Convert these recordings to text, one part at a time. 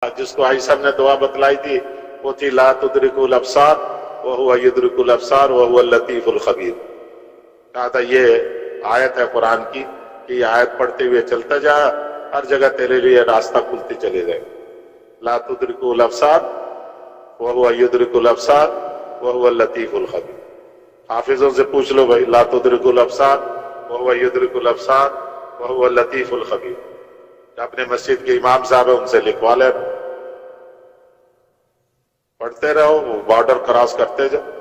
جس کو آئی صاحب نے دعا بتلائی تھی وہ تھی لا تدرکل ابصار وہو یدرک الابصار وہو اللطیف الخبیر. کہا تھا یہ آیت ہے قرآن کی کہ یہ آیت پڑھتے ہوئے چلتا جا، ہر جگہ تیرے لیے راستہ کھلتے چلے جائے. لا تدرک الابصار وہو یدرک الابصار وہو اللطیف الخبیر. حافظوں سے پوچھ لو بھائی، لا تدرک الابصار وہو یدرک الابصار وہو اللطیف الخبیر. اپنے مسجد کے امام صاحب ہیں ان سے لکھوا لے، پڑھتے رہو، وہ بارڈر کراس کرتے جاؤ،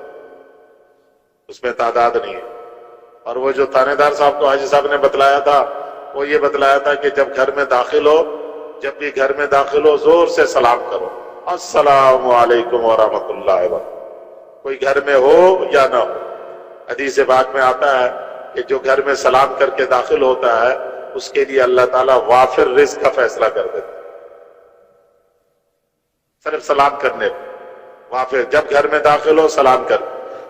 اس میں تعداد نہیں ہے. اور وہ جو تانے دار صاحب کو حاجی صاحب نے بتلایا تھا وہ یہ بتلایا تھا کہ جب گھر میں داخل ہو، جب بھی گھر میں داخل ہو زور سے سلام کرو، السلام علیکم ورحمۃ اللہ وبرکاتہ، کوئی گھر میں ہو یا نہ ہو. حدیث پاک میں آتا ہے کہ جو گھر میں سلام کر کے داخل ہوتا ہے اس کے لیے اللہ تعالیٰ وافر رزق کا فیصلہ کر دیتا ہے. صرف سلام کرنے پہ وافر، جب گھر میں داخل ہو سلام کر.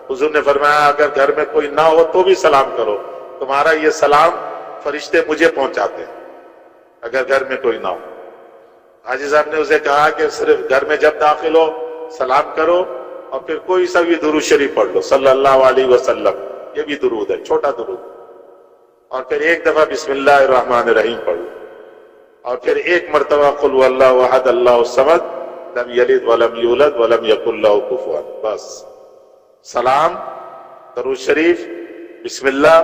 حضور نے فرمایا اگر گھر میں کوئی نہ ہو تو بھی سلام کرو، تمہارا یہ سلام فرشتے مجھے پہنچاتے ہیں اگر گھر میں کوئی نہ ہو. حاجی صاحب نے اسے کہا کہ صرف گھر میں جب داخل ہو سلام کرو اور پھر کوئی سا بھی درود شریف پڑھ لو صلی اللہ علیہ وسلم، یہ بھی درود ہے، چھوٹا درود. اور پھر ایک دفعہ بسم اللہ الرحمن الرحیم پڑھ لو، اور پھر ایک مرتبہ قل هو اللہ احد اللہ الصمد لم یلد ولم یولد ولم یکن لہ کفوا. بس سلام، درود شریف، بسم اللہ،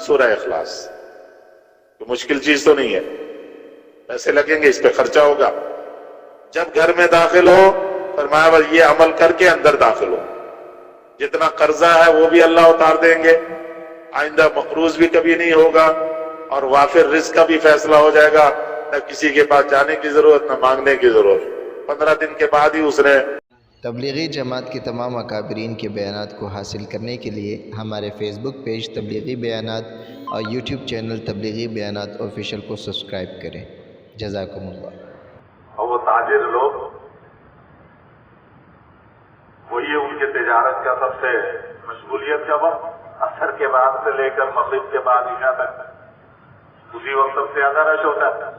سورہ اخلاص. تو مشکل چیز تو نہیں ہے، پیسے لگیں گے، اس پہ خرچہ ہوگا. جب گھر میں داخل ہو فرمایا بس یہ عمل کر کے اندر داخل ہو. جتنا قرضہ ہے وہ بھی اللہ اتار دیں گے، آئندہ مقروض بھی کبھی نہیں ہوگا، اور وافر رزق کا بھی فیصلہ ہو جائے گا. نہ کسی کے پاس جانے کی ضرورت، نہ مانگنے کی ضرورت. 15 دن کے بعد ہی اس نے. تبلیغی جماعت کے تمام اکابرین کے بیانات کو حاصل کرنے کے لیے ہمارے فیس بک پیج تبلیغی بیانات اور یوٹیوب چینل تبلیغی بیانات آفیشیل کو سبسکرائب کریں. جزاکم اللہ. اور وہ تاجر لوگ، وہی ان کے تجارت کا سب سے مشغولیت کا وقت عصر کے بعد سے لے کر مغرب کے بعد عشاء تک، اسی وقت سب سے زیادہ رش ہوتا ہے.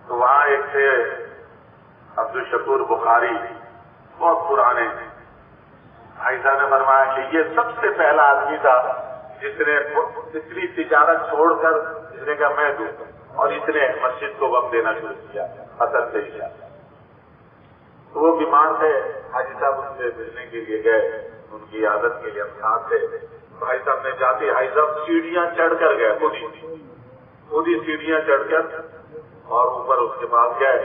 تو وہاں ایک تھے عبدالشکور بخاری، بہت پرانے. بھائی صاحب نے فرمایا کہ یہ سب سے پہلا آدمی تھا جس نے اتنی تجارت چھوڑ کر جس نے کہا میں دوں، اور اس نے مسجد کو وقت دینا شروع کیا عصر سے عشاء. تو وہ بیمار تھے، حاجی صاحب ان سے ملنے کے لیے گئے، ان کی عادت کے لیے ہم ساتھ تھے. بھائی صاحب نے جاتے حاجی صاحب سیڑھیاں چڑھ کر گئے، خود ہی سیڑھیاں چڑھ کر اور اوپر اس کے پاس گئے،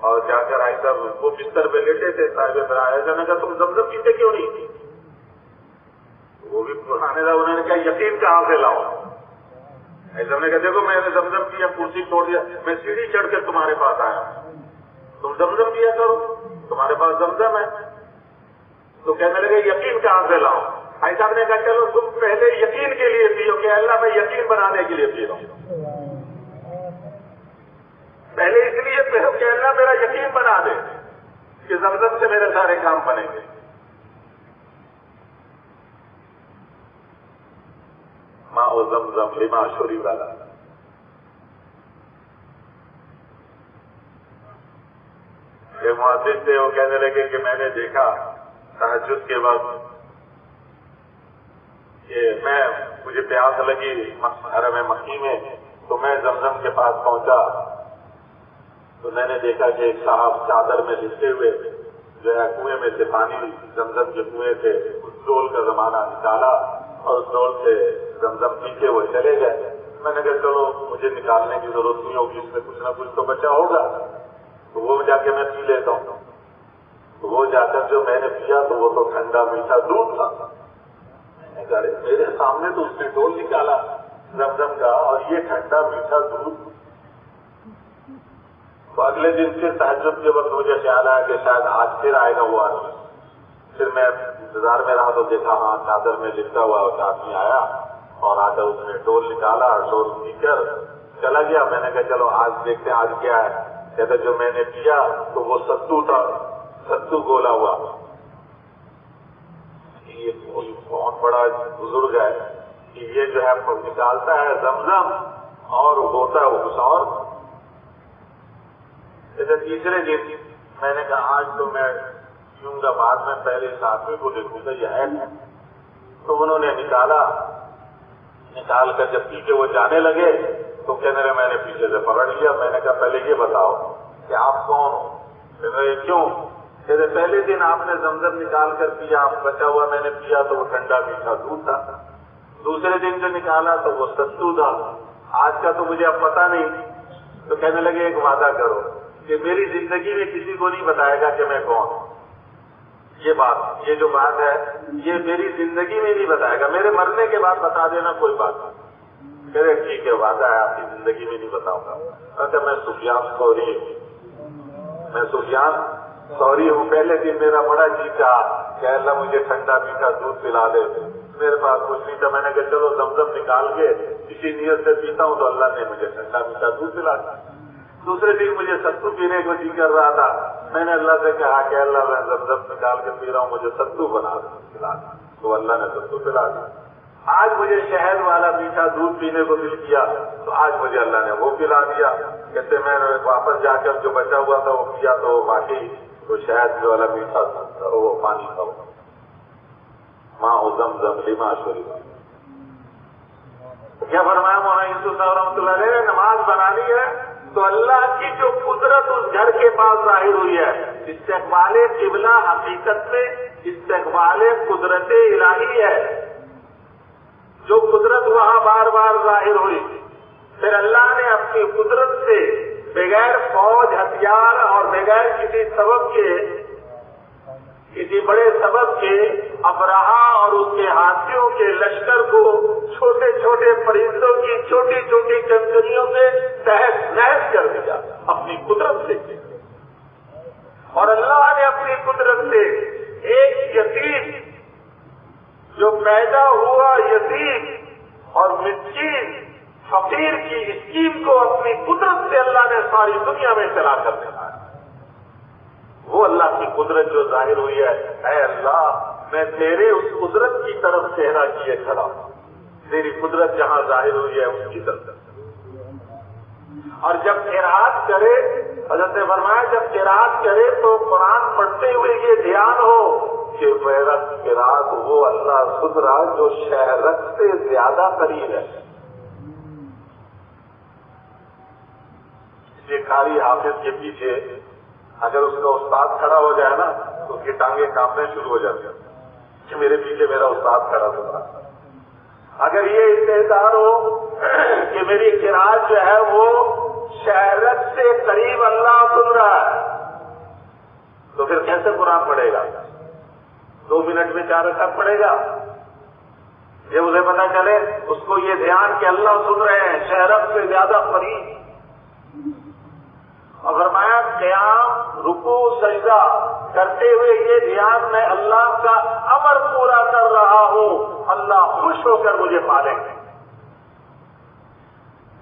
اور جا کر حاجی صاحب وہ بستر پہ لیٹے تھے. صاحب ایسا نے کہا تم زمزم پیتے کیوں نہیں؟ وہ بھی پرانے تھا، انہوں نے کہا یقین کہاں سے لاؤ؟ حاجی صاحب نے کہا دیکھو میں نے زمزم پیا، کرسی چھوڑ دیا، میں سیڑھی چڑھ کر تمہارے پاس آیا، تم زمزم پیا کرو، تمہارے پاس زمزم ہے. تو کہنے لگے یقین کہاں سے لاؤ؟ حاجی صاحب نے کہا چلو تم پہلے یقین کے لیے پیو کہ اللہ میں یقین بنانے کے لیے پی رہا ہوں. پہلے اس لیے پیو کہ اللہ میرا یقین بنا دے کہ زمزم سے میرے سارے کام بنیں گے. ماء زمزم لما شرب له. ایک محدث تھے، وہ کہنے لگے کہ میں نے دیکھا تہجد کے وقت کہ مجھے پیاس لگی حرم مکی میں، تو میں زمزم کے پاس پہنچا تو میں نے دیکھا کہ ایک صاحب چادر میں لپٹے ہوئے جو ہے کنویں میں سے پانی، زمزم کے کنویں سے اس ڈول کا زمانہ نکالا اور اس ڈول سے زمزم پیتے ہوئے چلے گئے. میں نے کہا چلو مجھے نکالنے کی ضرورت نہیں ہوگی، اس میں کچھ نہ کچھ تو بچا ہوگا، تو وہ جا کے میں پی لیتا ہوں. تو وہ جا کر جو میں نے پیا تو وہ تو ٹھنڈا میٹھا دودھ تھا. میرے سامنے تو اس نے ڈول نکالا زمزم کا، اور یہ ٹھنڈا میٹھا دودھ. تو اگلے دن پھر تہجد کے وقت مجھے خیال آیا کہ شاید آج پھر آئے گا وہ آدمی. پھر میں انتظار میں رہا تو دیکھا ہاں چادر میں لپٹا ہوا ایک آدمی آیا، اور آ کر اس نے ڈول نکالا، ڈول پی کر چلا گیا. میں نے کہا چلو آج دیکھتے ہیں آج کیا ہے. کہتے جو میں نے پیا تو وہ ستو تھا، ستو گولا ہوا. یہ بہت بڑا بزرگ ہے کہ یہ جو ہے نکالتا ہے زمزم اور ہوتا ہے وہ کچھ اور. تیسرے دن میں نے کہا آج تو میں پیوں گا، بعد میں پہلے اس آدمی کو دیکھوں گا یہ ہے۔ تو انہوں نے نکال کر جب پیچھے وہ جانے لگے تو کہنے لگے میں نے پیچھے سے پکڑ لیا۔ میں نے کہا پہلے یہ بتاؤ کہ آپ کون ہو؟ کہنے لگے کیوں؟ کہتے پہلے دن آپ نے زمزم نکال کر پیا، آپ بچا ہوا میں نے پیا تو وہ ٹھنڈا میٹھا دودھ تھا، دوسرے دن جو نکالا تو وہ ستو تھا، آج کا تو مجھے اب پتا نہیں۔ تو کہنے لگے ایک وعدہ کرو کہ میری زندگی میں کسی کو نہیں بتائے گا کہ میں کون ہوں، یہ جو بات ہے یہ میری زندگی میں نہیں بتائے گا، میرے مرنے کے بعد بتا دینا کوئی بات نہیں۔ کہہ رہے ٹھیک ہے وعدہ ہے، آپ کی زندگی میں نہیں بتاؤں گا۔ اچھا میں سفیان سوری ہوں، پہلے دن میرا بڑا جی چاہا کہ اللہ مجھے ٹھنڈا میٹھا دودھ پلا دے، میرے پاس کچھ نہیں تھا، میں نے کہا چلو زمزم نکال کے اسی نیت سے پیتا ہوں تو اللہ نے مجھے ٹھنڈا میٹھا دودھ پلا دیا۔ دوسرے دن مجھے ستو پینے کو جی کر رہا تھا، میں نے اللہ سے کہا کہ اللہ میں زمزم نکال کے پی رہا ہوں، مجھے ستو بنا پلا دیا، تو اللہ نے ستو پلا دیا۔ آج مجھے شہد والا میٹھا دودھ پینے کو دل کیا تو آج مجھے اللہ نے وہ پلا دیا۔ کہتے میں نے واپس جا کر جو بچا ہوا تھا وہ پیا تو واقعی وہ شہد والا میٹھا تھا، وہ پانی تھا، ماں زمزم لما شرب۔ کیا فرمایا مولانا یوسف صاحب رحمۃ اللہ علیہ، نماز بنانی ہے تو اللہ کی جو قدرت اس گھر کے پاس ظاہر ہوئی ہے، استقبال قبلہ حقیقت میں استقبال قدرت الہی ہے، جو قدرت وہاں بار بار ظاہر ہوئی، پھر اللہ نے اپنی قدرت سے بغیر فوج ہتھیار اور بغیر کسی سبب کے، کسی بڑے سبب کے ابرہا اور اس کے ہاتھیوں کے لشکر کو چھوٹے چھوٹے پرندوں کی چھوٹی چھوٹی چنچریوں سے تحس نحس کر دیا اپنی قدرت سے۔ اور اللہ نے اپنی قدرت سے ایک یتیم جو پیدا ہوا یتیم اور مسکین فقیر کی اسکیم کو اپنی قدرت سے اللہ نے ساری دنیا میں چلا کر دکھایا۔ وہ اللہ کی قدرت جو ظاہر ہوئی ہے، اے اللہ میں تیرے اس قدرت کی طرف چہرہ کیے کھڑا ہوں، تیری قدرت جہاں ظاہر ہوئی ہے اس کی طرف۔ اور جب قرات کرے، حضرت نے فرمایا جب قرات کرے تو قرآن پڑھتے ہوئے یہ دھیان ہو کہ میرا قرات وہ اللہ سن رہا جو شہرت سے زیادہ قریب ہے۔ یہ قاری حافظ کے پیچھے اگر اس کا استاد کھڑا ہو جائے نا تو اس کی ٹانگیں کانپنے شروع ہو جاتی ہیں کہ میرے پیچھے میرا استاد کھڑا ہوا۔ اگر یہ استحصال ہو کہ میری قرات جو ہے وہ شہرت سے قریب اللہ سن رہا ہے تو پھر کیسے قرآن پڑھے گا؟ 2 منٹ میں 4 رکعت پڑھے گا؟ یہ اسے پتا چلے اس کو یہ دھیان کہ اللہ سن رہے ہیں شہرت سے زیادہ قریب۔ اور فرمایا قیام رکوع سجدہ کرتے ہوئے یہ دھیان میں اللہ کا امر پورا کر رہا ہوں، اللہ خوش ہو کر مجھے پالیں گے۔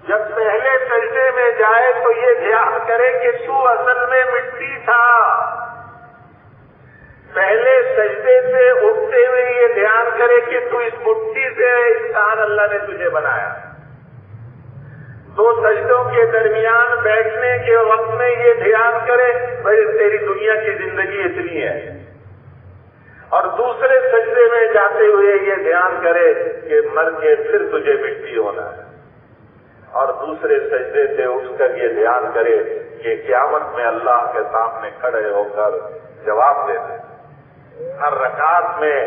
جب پہلے سجدے میں جائے تو یہ دھیان کرے کہ تو اصل میں مٹی تھا، پہلے سجدے سے اٹھتے ہوئے یہ دھیان کرے کہ تو اس مٹی سے انسان اللہ نے تجھے بنایا۔ 2 سجدوں کے درمیان بیٹھنے کے وقت میں یہ دھیان کرے بھائی تیری دنیا کی زندگی اتنی ہے، اور دوسرے سجدے میں جاتے ہوئے یہ دھیان کرے کہ مر کے پھر تجھے مٹی ہونا ہے، اور دوسرے سجدے سے اٹھ کر یہ دھیان کرے کہ قیامت میں اللہ کے سامنے کھڑے ہو کر جواب دینا۔ ہر رکعت میں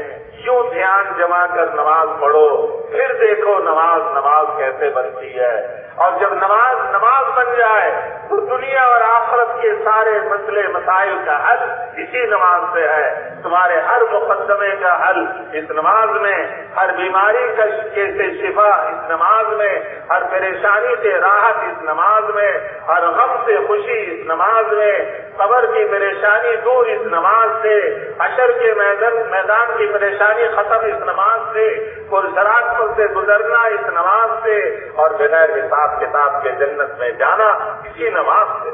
یوں دھیان جما کر نماز پڑھو، پھر دیکھو نماز کیسے بنتی ہے۔ اور جب نماز بن جائے تو دنیا اور آخرت کے سارے مسئلے مسائل کا حل اسی نماز سے ہے۔ تمہارے ہر مقدمے کا حل اس نماز میں، ہر بیماری سے شفا اس نماز میں، ہر پریشانی سے راحت اس نماز میں، ہر غم سے خوشی اس نماز میں، قبر کی پریشانی دور اس نماز سے، حشر کے میدان کی پریشانی ختم اس نماز سے، پرصراط پر سے گزرنا اس نماز سے، اور بغیر حساب کتاب کے جنت میں جانا اسی نماز سے۔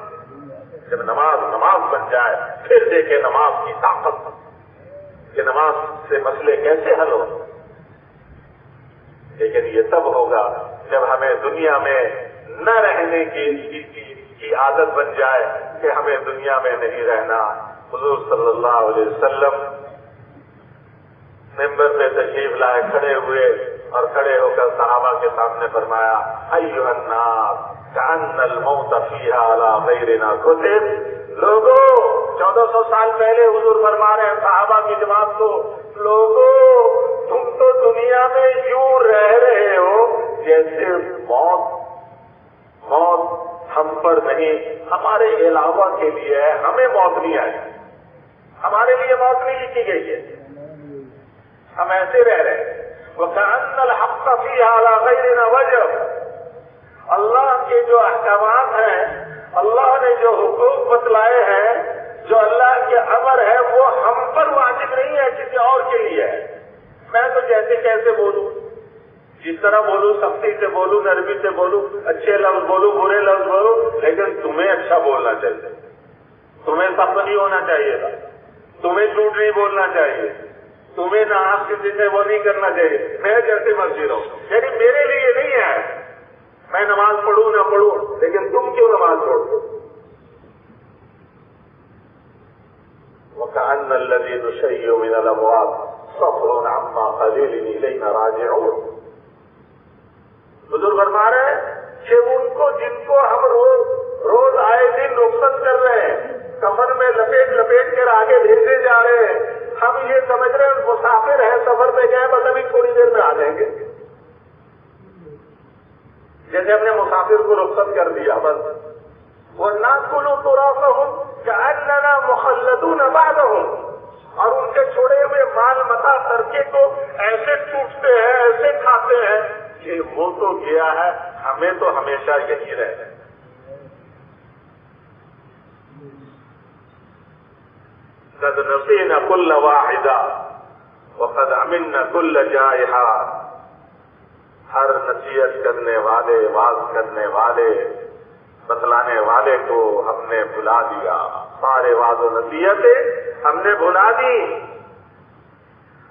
جب نماز بن جائے پھر دیکھے نماز کی طاقت کہ نماز سے مسئلے کیسے حل ہو۔ لیکن یہ تب ہوگا جب ہمیں دنیا میں نہ رہنے کی کی عادت بن جائے کہ ہمیں دنیا میں نہیں رہنا۔ حضور صلی اللہ علیہ وسلم ممبر پہ تشریف لائے، کھڑے ہوئے اور کھڑے ہو کر صحابہ کے سامنے فرمایا ایھا الناس کأن الموت فیھا علی غیرنا کتب۔ لوگوں، 1400 سال پہلے حضور فرما رہے ہیں صحابہ کی جماعت کو، لوگوں تم تو دنیا میں یوں رہ رہے ہو جیسے موت ہم پر نہیں، ہمارے علاوہ کے لیے ہے، ہمیں موت نہیں آئی، ہمارے لیے موت نہیں لکھی گئی ہے، ہم ایسے رہ رہے ہیں۔ وَكَأَنَّ الْحَقَّ فِيهَا عَلَى غَيْرِنَا وَجَبَ۔ اللہ کے جو احکامات ہیں، اللہ نے جو حقوق بتلائے ہیں، جو اللہ کے امر ہے، وہ ہم پر واجب نہیں ہے، کسی اور کے لیے ہے۔ میں تو جیسے کیسے بولوں، جس طرح بولوں، سختی سے بولوں، نرمی سے بولوں، اچھے لفظ بولوں، برے لفظ بولوں، لیکن تمہیں اچھا بولنا چاہیے، تمہیں سخت نہیں ہونا چاہیے تھا، تمہیں جھوٹ نہیں بولنا چاہیے، تمہیں نہ آپ کسی سے وہ نہیں کرنا چاہیے، میں جیسے مرضی رہوں، یعنی میرے لیے نہیں ہے میں نماز پڑھوں نہ پڑھوں، لیکن تم کیوں نماز پڑھو؟ وَكَأَنَّ الَّذِي نُشَيِّعُ مِنَ الْأَمْوَاتِ صَفْرٌ عَمَّا قَلِيلٍ إِلَيْنَا رَاجِعُونَ۔ حضور فرما رہے ہیں کہ ان کو جن کو ہم روز آئے دن رخصت کر رہے ہیں، کفن میں لپیٹ کر آگے بھیجتے جا رہے ہیں، ہم یہ سمجھ رہے ہیں مسافر ہیں، سفر پہ گئے، بس ابھی تھوڑی دیر میں آ جائیں گے، جیسے ہم نے مسافر کو رخصت کر دیا بس۔ وَنَأْكُلُ تُرَاثَهُمْ كَأَنَّنَا مُخَلَّدُونَ بَعْدَهُمْ، اور ان کے چھوڑے ہوئے مال متاع ترکے کو ایسے ٹوٹتے ہیں، ایسے کھاتے ہیں کہ وہ تو گیا ہے، ہمیں تو ہمیشہ یہی رہنا ہے۔ قد نسینا کل واحدہ وقد امنا کل جائحہ، ہر نصیحت کرنے والے، واز کرنے والے، بتلانے والے کو ہم نے بھلا دیا، سارے واز و نصیحتیں ہم نے بھلا دی،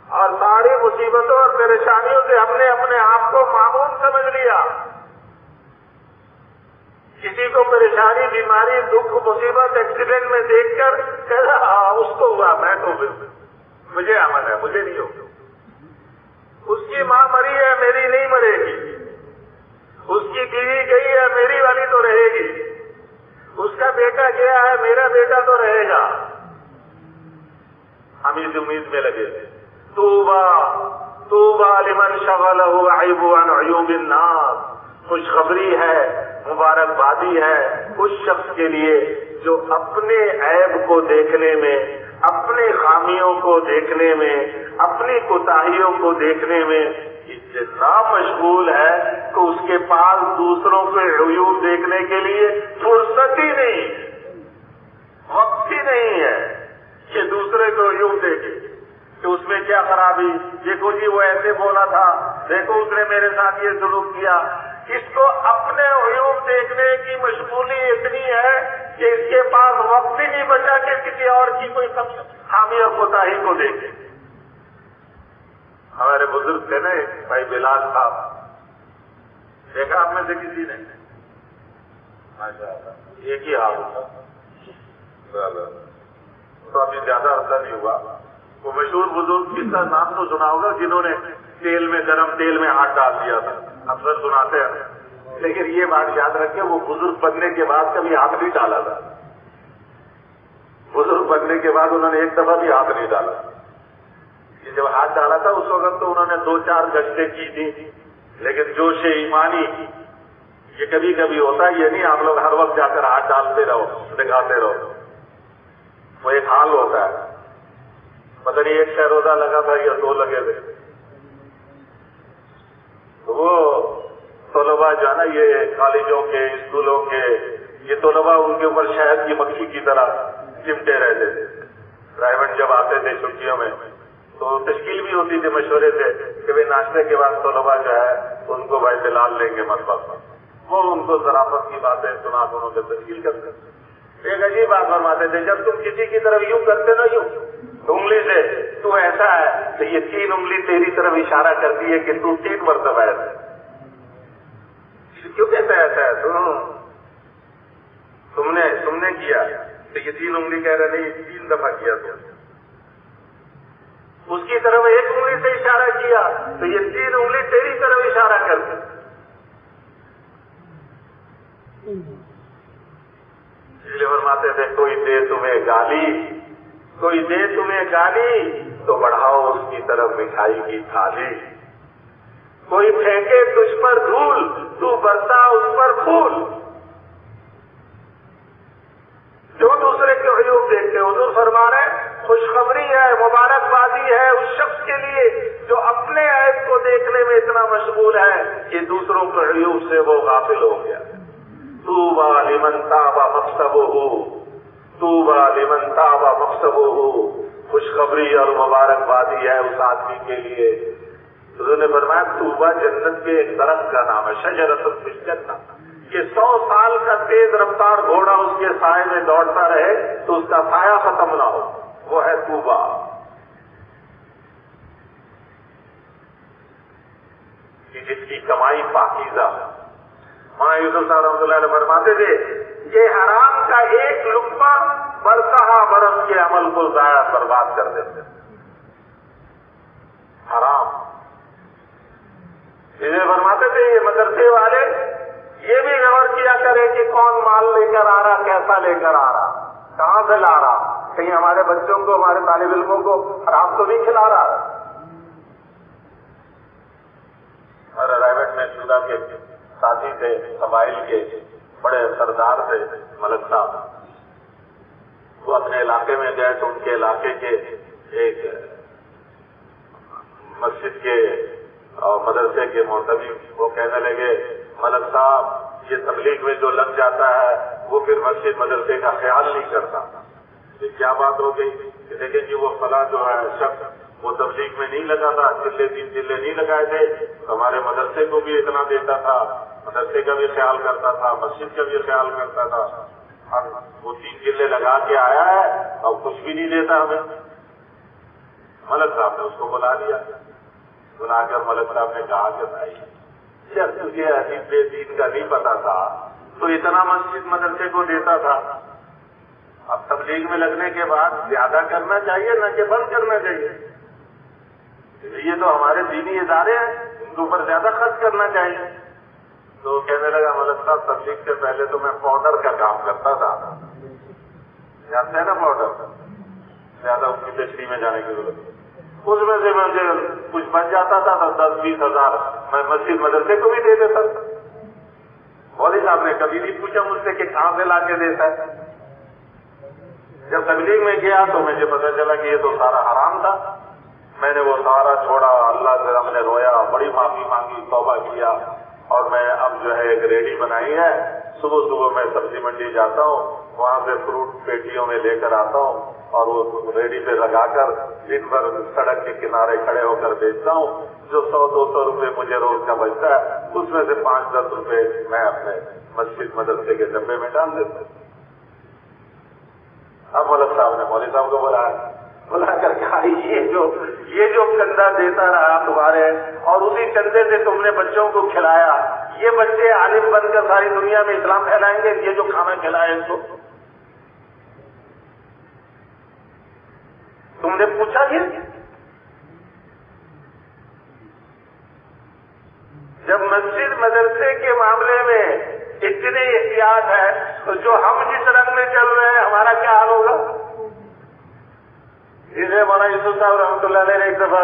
اور ساری مصیبتوں اور پریشانیوں سے ہم نے اپنے آپ کو معمون سمجھ لیا۔ کسی کو پریشانی، بیماری، دکھ، مصیبت، ایکسیڈنٹ میں دیکھ کر کہا اس کو ہوا، میں تو مجھے امن ہے، مجھے نہیں ہوگا۔ اس کی ماں مری ہے، میری نہیں مرے گی، اس کی بیوی گئی ہے، میری والی تو رہے گی، اس کا بیٹا گیا ہے، میرا بیٹا تو رہے گا۔ ہم اس امید میں لگے تھے۔ طوبى لمن شغله عیب عن عیوب الناس، خوشخبری ہے، مبارکبادی ہے اس شخص کے لیے جو اپنے عیب کو دیکھنے میں، اپنے خامیوں کو دیکھنے میں، اپنی کوتاہیوں کو دیکھنے میں اتنا مشغول ہے کہ اس کے پاس دوسروں کے عیوب دیکھنے کے لیے فرصت ہی نہیں، وقت ہی نہیں ہے کہ دوسرے کو عیوب دیکھے کہ اس میں کیا خرابی، دیکھو جی وہ ایسے بولا تھا، دیکھو اس نے میرے ساتھ یہ سلوک کیا۔ اس کو اپنے عیوب دیکھنے کی مشغولی اتنی ہے کہ اس کے پاس وقت ہی نہیں بچا کہ کسی اور کی کوئی خامی اور کوتاہی کو دیکھے۔ ہمارے بزرگ تھے نا بھائی بلال صاحب، دیکھا آپ میں سے کسی نے؟ ایک ہی حال تھا، تو ابھی زیادہ عرصہ نہیں ہوا۔ وہ مشہور بزرگ جس کا نام تو سنا ہوگا جنہوں نے تیل میں، گرم تیل میں ہاتھ ڈال دیا تھا، اکثر سناتے ہیں، لیکن یہ بات یاد رکھیں وہ بزرگ بننے کے بعد کبھی ہاتھ نہیں ڈالا تھا، بزرگ بننے کے بعد انہوں نے ایک دفعہ بھی ہاتھ نہیں ڈالا۔ یہ جب ہاتھ ڈالا تھا اس وقت تو انہوں نے 2-4 گشتیں کی تھی، لیکن جوش ایمانی یہ کبھی کبھی ہوتا ہے، یہ نہیں آپ لوگ ہر وقت جا کر ہاتھ ڈالتے رہو، دکھاتے رہو، وہ ایک حال ہوتا ہے۔ پتہ نہیں ایک شہروزہ لگا تھا یا 2 لگے تھے، وہ طلباء جو ہے نا یہ کالجوں کے، اسکولوں کے، یہ طلباء ان کے اوپر شہد کی مکھی کی طرح چمٹے رہتے تھے۔ پرائیویٹ جب آتے تھے چھٹیوں میں تو تشکیل بھی ہوتی تھی مشورے سے کہ بھائی ناشتے کے بعد طلباء جو ہے ان کو بھائی دلال لیں گے مطلب، وہ ان کو ذرافت کی باتیں سنا دونوں سے تشکیل کرتے تھے۔ ایک عجیب بات فرماتے تھے، جب تم کسی کی طرف یوں کرتے نا، یوں انگلی سے، تو ایسا ہے تو یہ 3 انگلی تیری طرف اشارہ کرتی ہے کہ تو 3 مرتبہ ایسا، کیوں کہتا ہے ایسا ہے؟ تم نے کیا تو یہ 3 انگلی کہہ رہے نہیں 3 دفعہ کیا تم نے. اس کی طرف 1 انگلی سے اشارہ کیا تو یہ 3 انگلی تیری طرف اشارہ کر دی. اس لیے فرماتے تھے کوئی دے تمہیں گالی تو بڑھاؤ اس کی طرف مٹھائی کی تھالی. کوئی پھینکے تجھ پر دھول تو برسا اس پر پھول. جو دوسرے کے عیوب دیکھتے حضور فرما رہے خوشخبری ہے, مبارکبادی ہے اس شخص کے لیے جو اپنے عیب کو دیکھنے میں اتنا مشغول ہے کہ دوسروں کے عیوب سے وہ غافل ہو گیا. طوبی لمن طاب مقصبہ, طوبی لمن طاب مقصبہ. خوشخبری اور مبارکبادی ہے اس آدمی کے لیے. حضور نے فرمایا طوبہ جنت کے ایک درخت کا نام ہے, شجرۃ فی الجنہ. کہ 100 سال کا تیز رفتار گھوڑا اس کے سائے میں دوڑتا رہے تو اس کا سایہ ختم نہ ہو, وہ ہے طوبہ. کہ جس کی کمائی پاکیزہ. ماں یوسف صاحب رحمۃ اللہ علیہ فرماتے تھے کہ حرام کا ایک لقمہ برسہ برس کے عمل کو ضائع برباد کر دیتے. حرام. اسے فرماتے تھے یہ مدرسے والے یہ بھی غور کیا کرے کہ کون مال لے کر آ رہا, کیسا لے کر آ رہا, کہاں سے لا رہا, کہیں ہمارے بچوں کو ہمارے طالب علموں کو حرام تو نہیں کھلا رہا. ہمارے رائبٹ میں شدہ کے ساتھی تھے, قبائل کے بڑے سردار تھے ملک صاحب. وہ اپنے علاقے میں گئے تو ان کے علاقے کے ایک مسجد کے اور مدرسے کے محتوی وہ کہنے لگے ملک صاحب یہ تبلیغ میں جو لگ جاتا ہے وہ پھر مسجد مدرسے کا خیال نہیں کرتا. یہ کیا بات ہو گئی کہ دیکھیں جی وہ فلاں جو ہے شخص وہ تبلیغ میں نہیں لگا تھا, 3 چلے نہیں لگائے تھے, ہمارے مدرسے کو بھی اتنا دیتا تھا, مدرسے کا بھی خیال کرتا تھا, مسجد کا بھی خیال کرتا تھا. اور وہ 3 چلے لگا کے آیا ہے اور کچھ بھی نہیں دیتا ہمیں. ملک صاحب نے اس کو بلا لیا. بلا کر ملک صاحب نے کہا کہ بھائی جب تجھے حدیث دین کا نہیں پتا تھا تو اتنا مسجد مدرسے کو دیتا تھا, اب تبلیغ میں لگنے کے بعد زیادہ کرنا چاہیے نہ کہ بند کرنا چاہیے. یہ تو ہمارے دینی ادارے ہیں, ان کے اوپر زیادہ خرچ کرنا چاہیے. تو کہنے لگا ملک صاحب تبلیغ سے پہلے تو میں پاؤڈر کا کام کرتا تھا. جانتے ہیں نا پاؤڈر, زیادہ اس کی تشریح میں جانے کی ضرورت. اس میں سے مجھے کچھ بچ جاتا تھا تو 10-20 ہزار میں مسجد مدرسے کو بھی دے دیتا. مولوی صاحب نے کبھی نہیں پوچھا مجھ سے کہ کہاں سے لا کے دیتا ہے. جب تبلیغ میں گیا تو مجھے پتا چلا کہ یہ تو سارا حرام تھا. میں نے وہ سارا چھوڑا, اللہ سے ہم نے رویا, بڑی معافی مانگی, توبہ کیا, اور میں اب جو ہے ایک ریڈی بنائی ہے. صبح صبح میں سبزی منڈی جاتا ہوں, وہاں سے فروٹ پیٹیوں میں لے کر آتا ہوں اور وہ ریڈی پہ لگا کر دن بھر سڑک کے کنارے کھڑے ہو کر بیچتا ہوں. جو 100-200 روپے مجھے روز کا بچتا ہے اس میں سے 5-10 روپے میں اپنے مسجد مدرسے کے ڈبے میں ڈال دیتا ہوں. اب ملک صاحب نے مولوی صاحب کو بلا کر کہا یہ جو چندہ دیتا رہا تمہارے اور اسی چندے سے تم نے بچوں کو کھلایا, یہ بچے عالم بن کر ساری دنیا میں اسلام پھیلائیں گے. یہ جو کھانا کھلائے ان کو تم نے پوچھا یہ؟ جب مسجد مدرسے کے معاملے میں اتنی احتیاط ہے تو جو ہم جس رنگ میں چل رہے ہیں ہمارا کیا حال ہوگا. اسے مولانا یوسف صاحب رحمۃ اللہ علیہ نے ایک دفعہ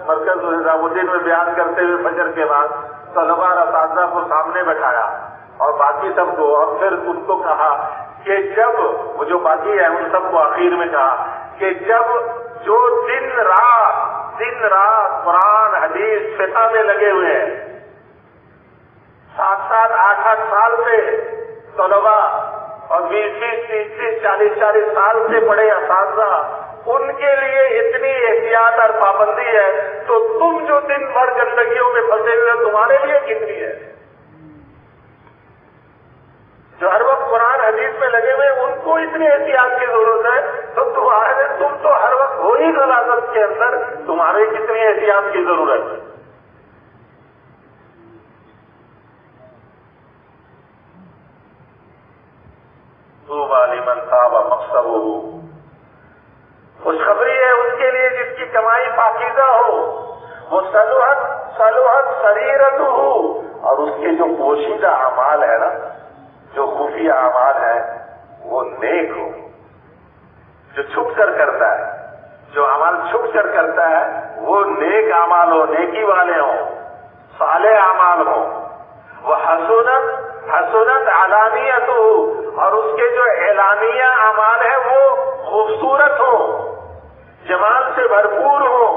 مرکز نظام الدین میں بیان کرتے ہوئے فجر کے بعد طلباء اساتذہ کو سامنے بٹھایا اور باقی سب کو, اور پھر ان کو کہا کہ جب وہ جو باقی ہے ان سب کو آخر میں کہا کہ جب جو دن رات قرآن حدیث فقہ میں لگے ہوئے ہیں 7-7, 8-8 سال سے طلباء اور 20-20, 30-30, 40-40 سال سے پڑھے اساتذہ, ان کے لیے اتنی احتیاط اور پابندی ہے تو تم جو دن بھر گندگیوں میں پھنسے ہوئے تمہارے لیے کتنی ہے. جو ہر وقت قرآن حدیث میں لگے ہوئے ان کو اتنی احتیاط کی ضرورت ہے تو تم تو ہر وقت ہو ہی غلاظت کے اندر, تمہارے کتنی احتیاط کی ضرورت ہے. خوشخبری ہے اس کے لیے جس کی کمائی پاکیزہ ہو، وہ صلوحت سریرتہ، اور اس کے جو پوشیدہ اعمال ہے نا، جو خفیہ اعمال ہے، وہ نیک ہو، جو چھپ کر کرتا ہے، جو عمل چھپ کر کرتا ہے وہ نیک اعمال ہو، نیکی والے ہوں، صالح اعمال ہوں۔ وہ حسنت علانیت ہو، اور اس کے جو اعلانیہ اعمال ہے وہ خوبصورت ہو، جمال سے بھرپور ہو۔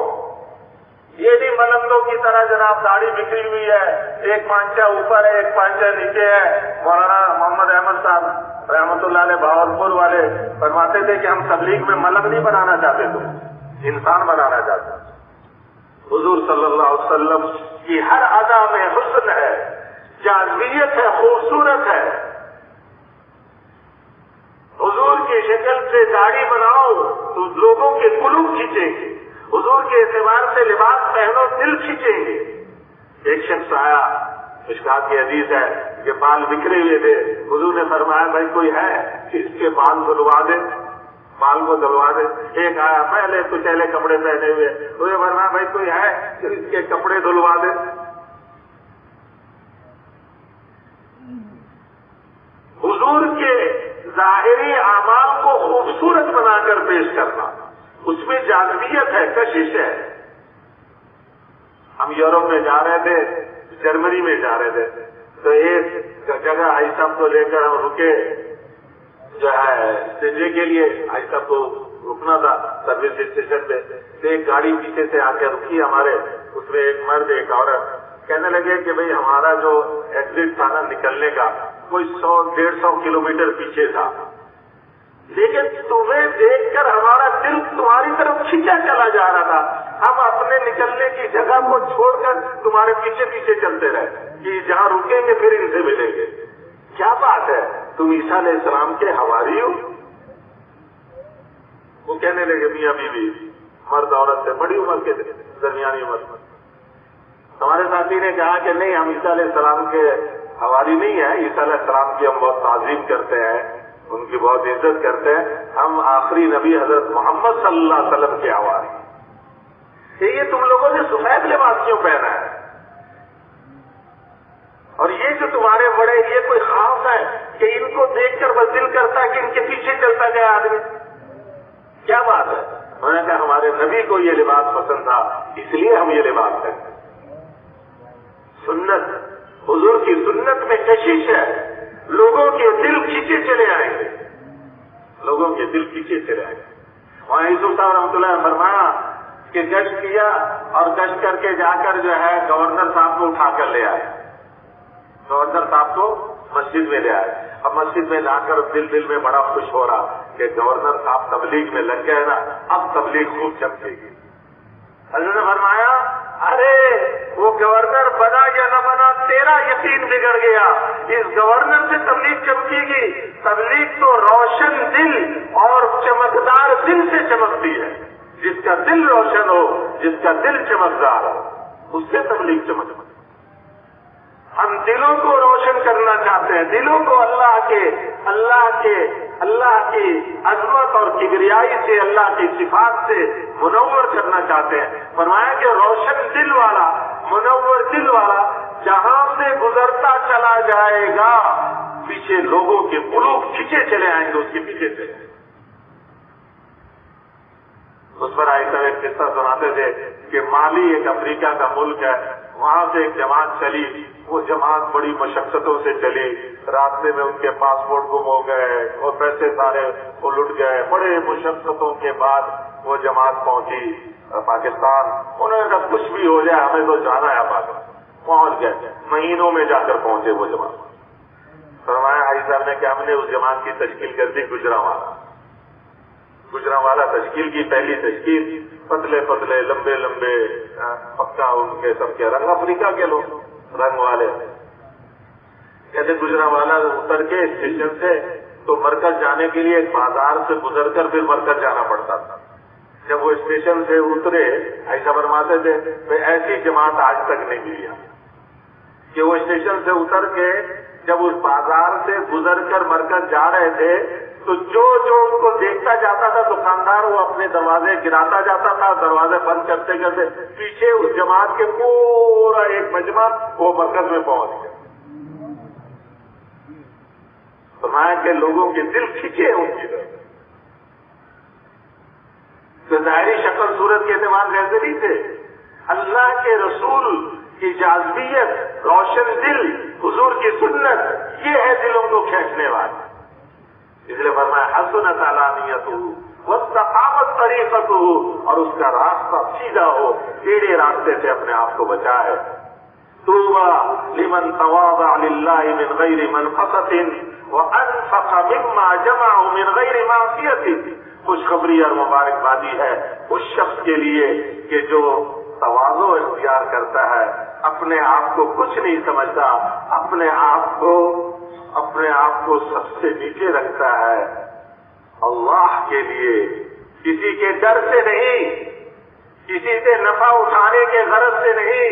یہ نہیں ملنگوں کی طرح جناب داڑھی بکھری ہوئی ہے، ایک پانچہ اوپر ہے ایک پانچہ نیچے ہے۔ مولانا محمد احمد صاحب رحمۃ اللہ علیہ بہاولپور والے فرماتے تھے کہ ہم تبلیغ میں ملنگ نہیں بنانا چاہتے، تم انسان بنانا چاہتے۔ حضور صلی اللہ علیہ وسلم کی ہر ادا میں حسن ہے، جاذبیت ہے، خوبصورت ہے۔ حضور کی شکل سے داڑھی بناؤ تو لوگوں کے قلوب کھینچیں گے، حضور کے اعتبار سے لباس پہنو دل کھینچیں گے۔ ایک شخص آیا، مشکات کی حدیث ہے کہ بال بکھرے ہوئے تھے، حضور نے فرمایا بھائی کوئی ہے کہ اس کے بال دھلوا دے، بال کو دھلوا دے۔ ایک آیا پہلے کچیلے کپڑے پہنے ہوئے، حضور نے فرمایا بھائی کوئی ہے کہ اس کے کپڑے دھلوا دے۔ حضور کے ظاہری اعمال کو خوبصورت بنا کر پیش کرنا، اس میں جاذبیت ہے، کشش ہے۔ ہم یورپ میں جا رہے تھے، جرمنی میں جا رہے تھے، تو ایک جگہ آئی صاحب کو لے کر ہم رکے، جو ہے سنجے کے لیے آئی صاحب کو رکنا تھا سروس اسٹیشن پہ، تو ایک گاڑی پیچھے سے آ کے رکی ہمارے، اس میں ایک مرد ایک عورت، کہنے لگے کہ بھئی ہمارا جو ایگزٹ تھا نا نکلنے کا کوئی 100-150 کلومیٹر پیچھے تھا، لیکن تمہیں دیکھ کر ہمارا دل تمہاری طرف کھینچا چلا جا رہا تھا، ہم اپنے نکلنے کی جگہ کو چھوڑ کر تمہارے پیچھے پیچھے چلتے رہے کہ جہاں رکیں گے پھر ان سے ملیں گے۔ کیا بات ہے، تم عیسیٰ علیہ السلام کے حواری ہو؟ وہ کہنے لگے میاں بیوی، مرد عورت سے بڑی عمر کے درمیانی عمر۔ ہمارے ساتھی نے کہا کہ نہیں، ہم عیسیٰ علیہ السلام کے حواری نہیں ہیں، عیسیٰ علیہ السلام کی ہم بہت تعظیم کرتے ہیں، ان کی بہت عزت کرتے ہیں، ہم آخری نبی حضرت محمد صلی اللہ علیہ وسلم کے حواری۔ یہ تم لوگوں نے سفید لباس کیوں پہنا ہے؟ اور یہ جو تمہارے بڑے، یہ کوئی خاص ہے کہ ان کو دیکھ کر بس دل کرتا ہے کہ ان کے پیچھے چلتا جائے آدمی؟ کیا بات ہے؟ انہوں نے کہا ہمارے نبی کو یہ لباس پسند تھا، اس لیے ہم یہ لباس پہنتے۔ سنت، حضور کی سنت میں کشش ہے، لوگوں کے دل کھینچے چلے آئیں گے، لوگوں کے دل کھینچے چلے آئیں گے۔ وہاں یوسف صاحب رحمۃ اللہ نے فرمایا کہ گشت کیا اور گشت کر کے جا کر جو ہے گورنر صاحب کو اٹھا کر لے آئے، گورنر صاحب کو مسجد میں لے آئے۔ اب مسجد میں لا کر دل میں بڑا خوش ہو رہا کہ گورنر صاحب تبلیغ میں لگ گئے نا، اب تبلیغ خوب چمکے گی۔ حضرت نے فرمایا ارے وہ گورنر بنا یا نہ بنا، تیرا یقین بگڑ گیا، اس گورنر سے تبلیغ چمکے گی۔ تبلیغ تو روشن دل اور چمکدار دل سے چمکتی ہے، جس کا دل روشن ہو، جس کا دل چمکدار ہو، اس سے تبلیغ چمکتی۔ ہم دلوں کو روشن کرنا چاہتے ہیں، دلوں کو اللہ کی عظمت اور کبریائی سے، اللہ کی صفات سے منور کرنا چاہتے ہیں۔ فرمایا کہ روشن دل والا، منور دل والا جہاں سے گزرتا چلا جائے گا، پیچھے لوگوں کے قلوب کھینچے چلے آئیں گے، اس کے پیچھے سے۔ اس پر آئے ایک قصہ سناتے تھے کہ مالی ایک افریقہ کا ملک ہے، وہاں سے ایک جماعت چلی، وہ جماعت بڑی مشقتوں سے چلی، راستے میں ان کے پاسپورٹ گم ہو گئے اور پیسے سارے وہ لٹ گئے، بڑے مشقتوں کے بعد وہ جماعت پہنچی پاکستان۔ انہوں نے کہا کچھ بھی ہو جائے ہمیں تو جانا ہے پاکستان۔ پہنچ گئے، مہینوں میں جا کر پہنچے وہ جماعت۔ فرمایا حاجی صاحب نے کہ ہم نے اس جماعت کی تشکیل کر دی گجرانوالا تشکیل کی، پہلی تشکیل، پتلے پتلے لمبے لمبے، پکا ان کے سب کے رنگ افریقہ کے لوگ، رنگ والے۔ کہتے گجرانوالا اتر کے اسٹیشن سے تو مرکز جانے کے لیے ایک بازار سے گزر کر پھر مرکز جانا پڑتا تھا۔ جب وہ اسٹیشن سے اترے، ایسا فرماتے تھے کہ ایسی جماعت آج تک نہیں ملی کہ وہ اسٹیشن سے اتر کے جب اس بازار سے گزر کر مرکز جا رہے تھے تو جو ان کو دیکھتا جاتا تھا دکاندار وہ اپنے دروازے گراتا جاتا تھا، دروازے بند کرتے کرتے پیچھے اس جماعت کے پورا ایک مجمع وہ مرکز میں پہنچ گیا۔ فرمایا کہ لوگوں کے دل کھینچے ان کی طرف، تو ظاہری شکل صورت کے اعتبار سے ایسے نہیں تھے۔ اللہ کے رسول کی جاذبیت، روشن دل، حضور کی سنت، یہ ہے دلوں کو کھینچنے والی۔ اس لیے فرمایا حسنت علانیتہ واستقامت طریقتہ، اور اس کا راستہ سیدھا ہو، ٹیڑھے راستے سے اپنے آپ کو بچائے۔ طوبی لمن تواضع للہ من غیر منقصۃ وانفق مما جمع من غیر معصیۃ، خوشخبری اور مبارکبادی ہے اس شخص کے لیے کہ جو تواضع اختیار کرتا ہے، اپنے آپ کو کچھ نہیں سمجھتا، اپنے آپ کو سب سے نیچے رکھتا ہے، اللہ کے لیے، کسی کے ڈر سے نہیں، کسی سے نفع اٹھانے کے غرض سے نہیں،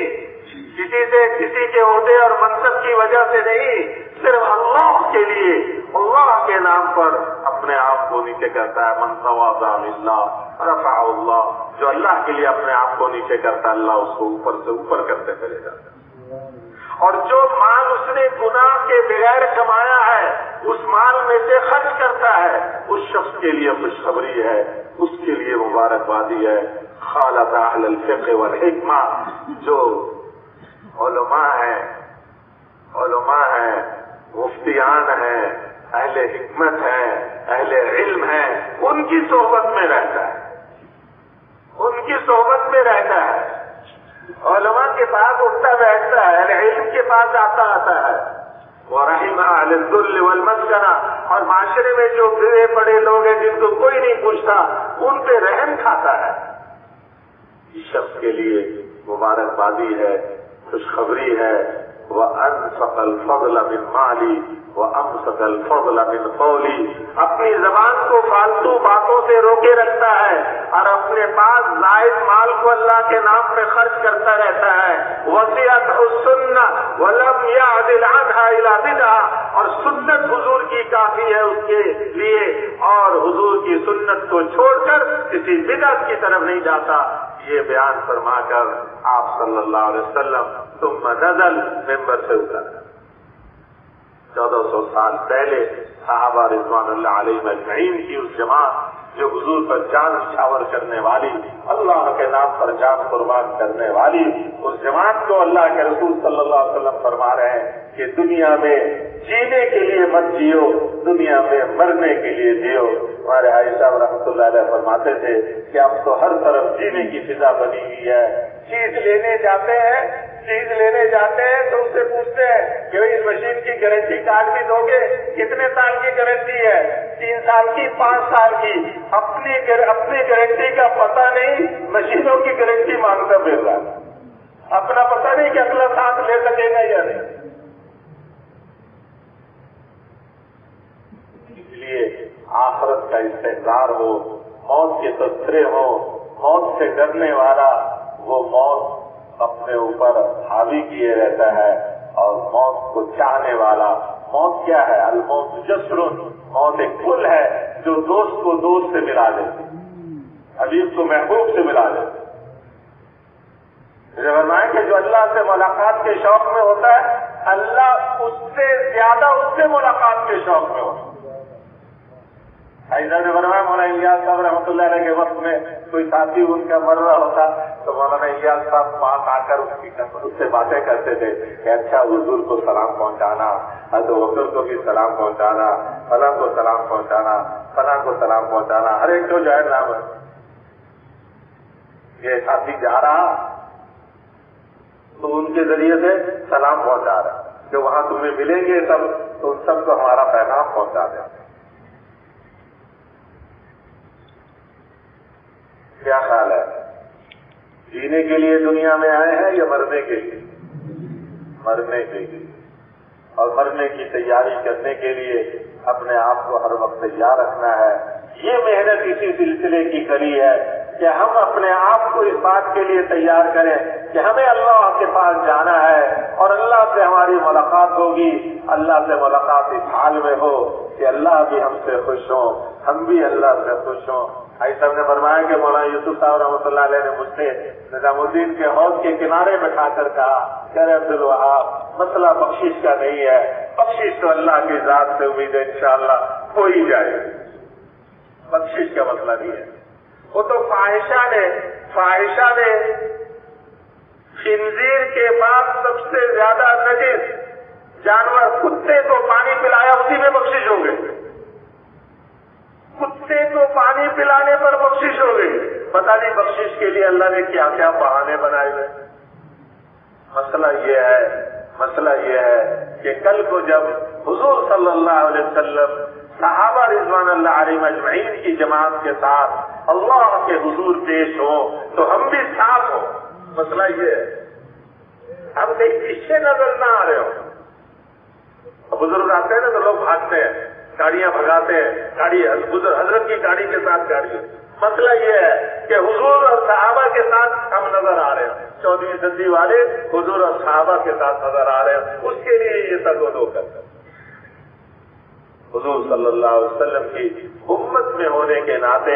کسی کے عہدے اور منصب کی وجہ سے نہیں، صرف اللہ کے لیے، اللہ کے نام پر اپنے آپ کو نیچے کرتا ہے۔ من تواضع للہ رفعہ اللہ، جو اللہ کے لیے اپنے آپ کو نیچے کرتا ہے، اللہ اس کو اوپر سے اوپر کرتے چلے جاتا ہے۔ اور جو مال اس نے گناہ کے بغیر کمایا ہے، اس مال میں سے خرچ کرتا ہے، اس شخص کے لیے خوشخبری ہے، اس کے لیے مبارکبادی ہے۔ خالط اہل الفقہ والحکمہ، جو علماء ہیں، مفتیان ہیں، اہل حکمت ہیں، اہل علم ہیں، ان کی صحبت میں رہتا ہے، علماء کے پاس اٹھتا بیٹھتا ہے، اہل علم کے پاس آتا ہے۔ ورحم اہل الذل والمسکنہ، اور معاشرے میں جو گرے پڑے لوگ ہیں جن کو کوئی نہیں پوچھتا، ان پہ رحم کھاتا ہے۔ اس شخص کے لیے مبارکبادی ہے، خوشخبری ہے۔ وَأَنفَقَ الْفَضْلَ مِنْ مَالِي وَأَمْسَكَ الْفَضْلَ مِنْ قَوْلِي، اپنی زبان کو فالتو باتوں سے روکے رکھتا ہے اور اپنے پاس زائد مال کو اللہ کے نام پہ خرچ کرتا رہتا ہے۔ وَسِعَتْهُ السُّنَّةُ وَلَمْ يَعْدِلْ عَنْهَا إِلَىٰ بِدْعَةٍ، اور سنت حضور کی کافی ہے اس کے لیے، اور حضور کی سنت کو چھوڑ کر کسی بدعت کی طرف نہیں جاتا۔ یہ بیان فرما کر آپ صلی اللہ علیہ وسلم ثم نزل، ممبر سے اتر۔ 1400 سال پہلے صحابہ رضوان اللہ علیہم اجمعین کی اس جماعت جو حضور پر جان نچھاور کرنے والی، اللہ کے نام پر جان قربان کرنے والی، اس جماعت کو اللہ کے رسول صلی اللہ علیہ وسلم فرما رہے ہیں کہ دنیا میں جینے کے لیے مت جیو، دنیا میں مرنے کے لیے جیو۔ ہمارے حاجی صاحب رحمۃ اللہ علیہ فرماتے تھے کہ اب تو ہر طرف جینے کی فضا بنی ہوئی ہے۔ چیز لینے جاتے ہیں تو اس سے پوچھتے ہیں کہ اس مشین کی گارنٹی کارڈ بھی دو گے، کتنے سال کی گارنٹی ہے؟ 3 سال کی، 5 سال کی۔ اپنی گارنٹی کا پتہ نہیں، مشینوں کی گارنٹی مانگتا پھر رہا ہے، اپنا پتہ نہیں کہ اگلا ساتھ لے سکے گا یا نہیں۔ اس لیے آخرت کا استحضار ہو، موت کے تذکرے ہو، موت سے ڈرنے والا وہ موت اپنے اوپر حاوی کیے رہتا ہے، اور موت کو چاہنے والا، موت کیا ہے؟ الموت جسر، موت ایک پل ہے جو دوست کو دوست سے ملا دیتی، حبیب کو محبوب سے ملا دیتی۔ فرمائیں کہ جو اللہ سے ملاقات کے شوق میں ہوتا ہے، اللہ اس سے زیادہ اس سے ملاقات کے شوق میں ہوتا ہے۔ ایسا نے فرمایا مولانا الیاس صاحب رحمۃ اللہ علیہ کے وقت میں کوئی ساتھی ان کا مر رہا ہوتا تو مولانا الیاس صاحب پاس آ کر اس سے باتیں کرتے تھے کہ اچھا حضور کو سلام پہنچانا، حضرت بکر کو بھی سلام پہنچانا، فلاں کو سلام پہنچانا، فلاں کو سلام پہنچانا، ہر ایک کو جو ہے نام ہے۔ یہ ساتھی جا رہا تو ان کے ذریعے سے سلام پہنچا رہا کہ وہاں تمہیں ملیں گے سب، تو ان سب کو ہمارا پیغام پہنچا دیں۔ کیا خیال ہے؟ جینے کے لیے دنیا میں آئے ہیں یا مرنے کے لیے؟ مرنے کے لیے، اور مرنے کی تیاری کرنے کے لیے اپنے آپ کو ہر وقت تیار رکھنا ہے۔ یہ محنت اسی سلسلے کی کری ہے کہ ہم اپنے آپ کو اس بات کے لیے تیار کریں کہ ہمیں اللہ کے پاس جانا ہے اور اللہ سے ہماری ملاقات ہوگی۔ اللہ سے ملاقات اس حال میں ہو کہ اللہ بھی ہم سے خوش ہوں، ہم بھی اللہ سے خوش ہوں۔ بھائی صاحب نے فرمایا کہ مولانا یوسف صاحب رحمۃ اللہ علیہ نے مجھ سے نظام الدین کے حوض کے کنارے بٹھا کر کہا کہ ارے عبدالوہاب مسئلہ بخشش کا نہیں ہے، بخشش تو اللہ کی ذات سے امید ہے انشاءاللہ ہو ہی جائے، بخشش کا مسئلہ نہیں ہے۔ وہ تو فاحشہ نے خنزیر کے بعد سب سے زیادہ نجس جانور کتے کو پانی پلایا، اسی میں بخشش ہو گئی، کتے کو پانی پلانے پر بخشش ہو گئی۔ پتہ نہیں بخشش کے لیے اللہ نے کیا کیا بہانے بنائے ہوئے۔ مسئلہ یہ ہے کہ کل کو جب حضور صلی اللہ علیہ وسلم صحابہ رضوان اللہ علیہم اجمعین کی جماعت کے ساتھ اللہ کے حضور پیش ہوں تو ہم بھی صاف ہوں۔ مسئلہ یہ ہے ہم کہیں پیچھے نظر نہ آ رہے ہوں۔ بزرگ آتے ہیں نا تو لوگ بھاگتے ہیں، گاڑیاں بھگاتے ہیں، گاڑی حضرت کی گاڑی کے ساتھ گاڑی۔ مسئلہ یہ ہے کہ حضور اور صحابہ کے ساتھ ہم نظر آ رہے ہیں، 14ویں صدی والے حضور اور صحابہ کے ساتھ نظر آ رہے ہیں، اس کے لیے یہ سب دو کرتے ہیں۔ حضور صلی اللہ علیہ وسلم کی امت میں ہونے کے ناطے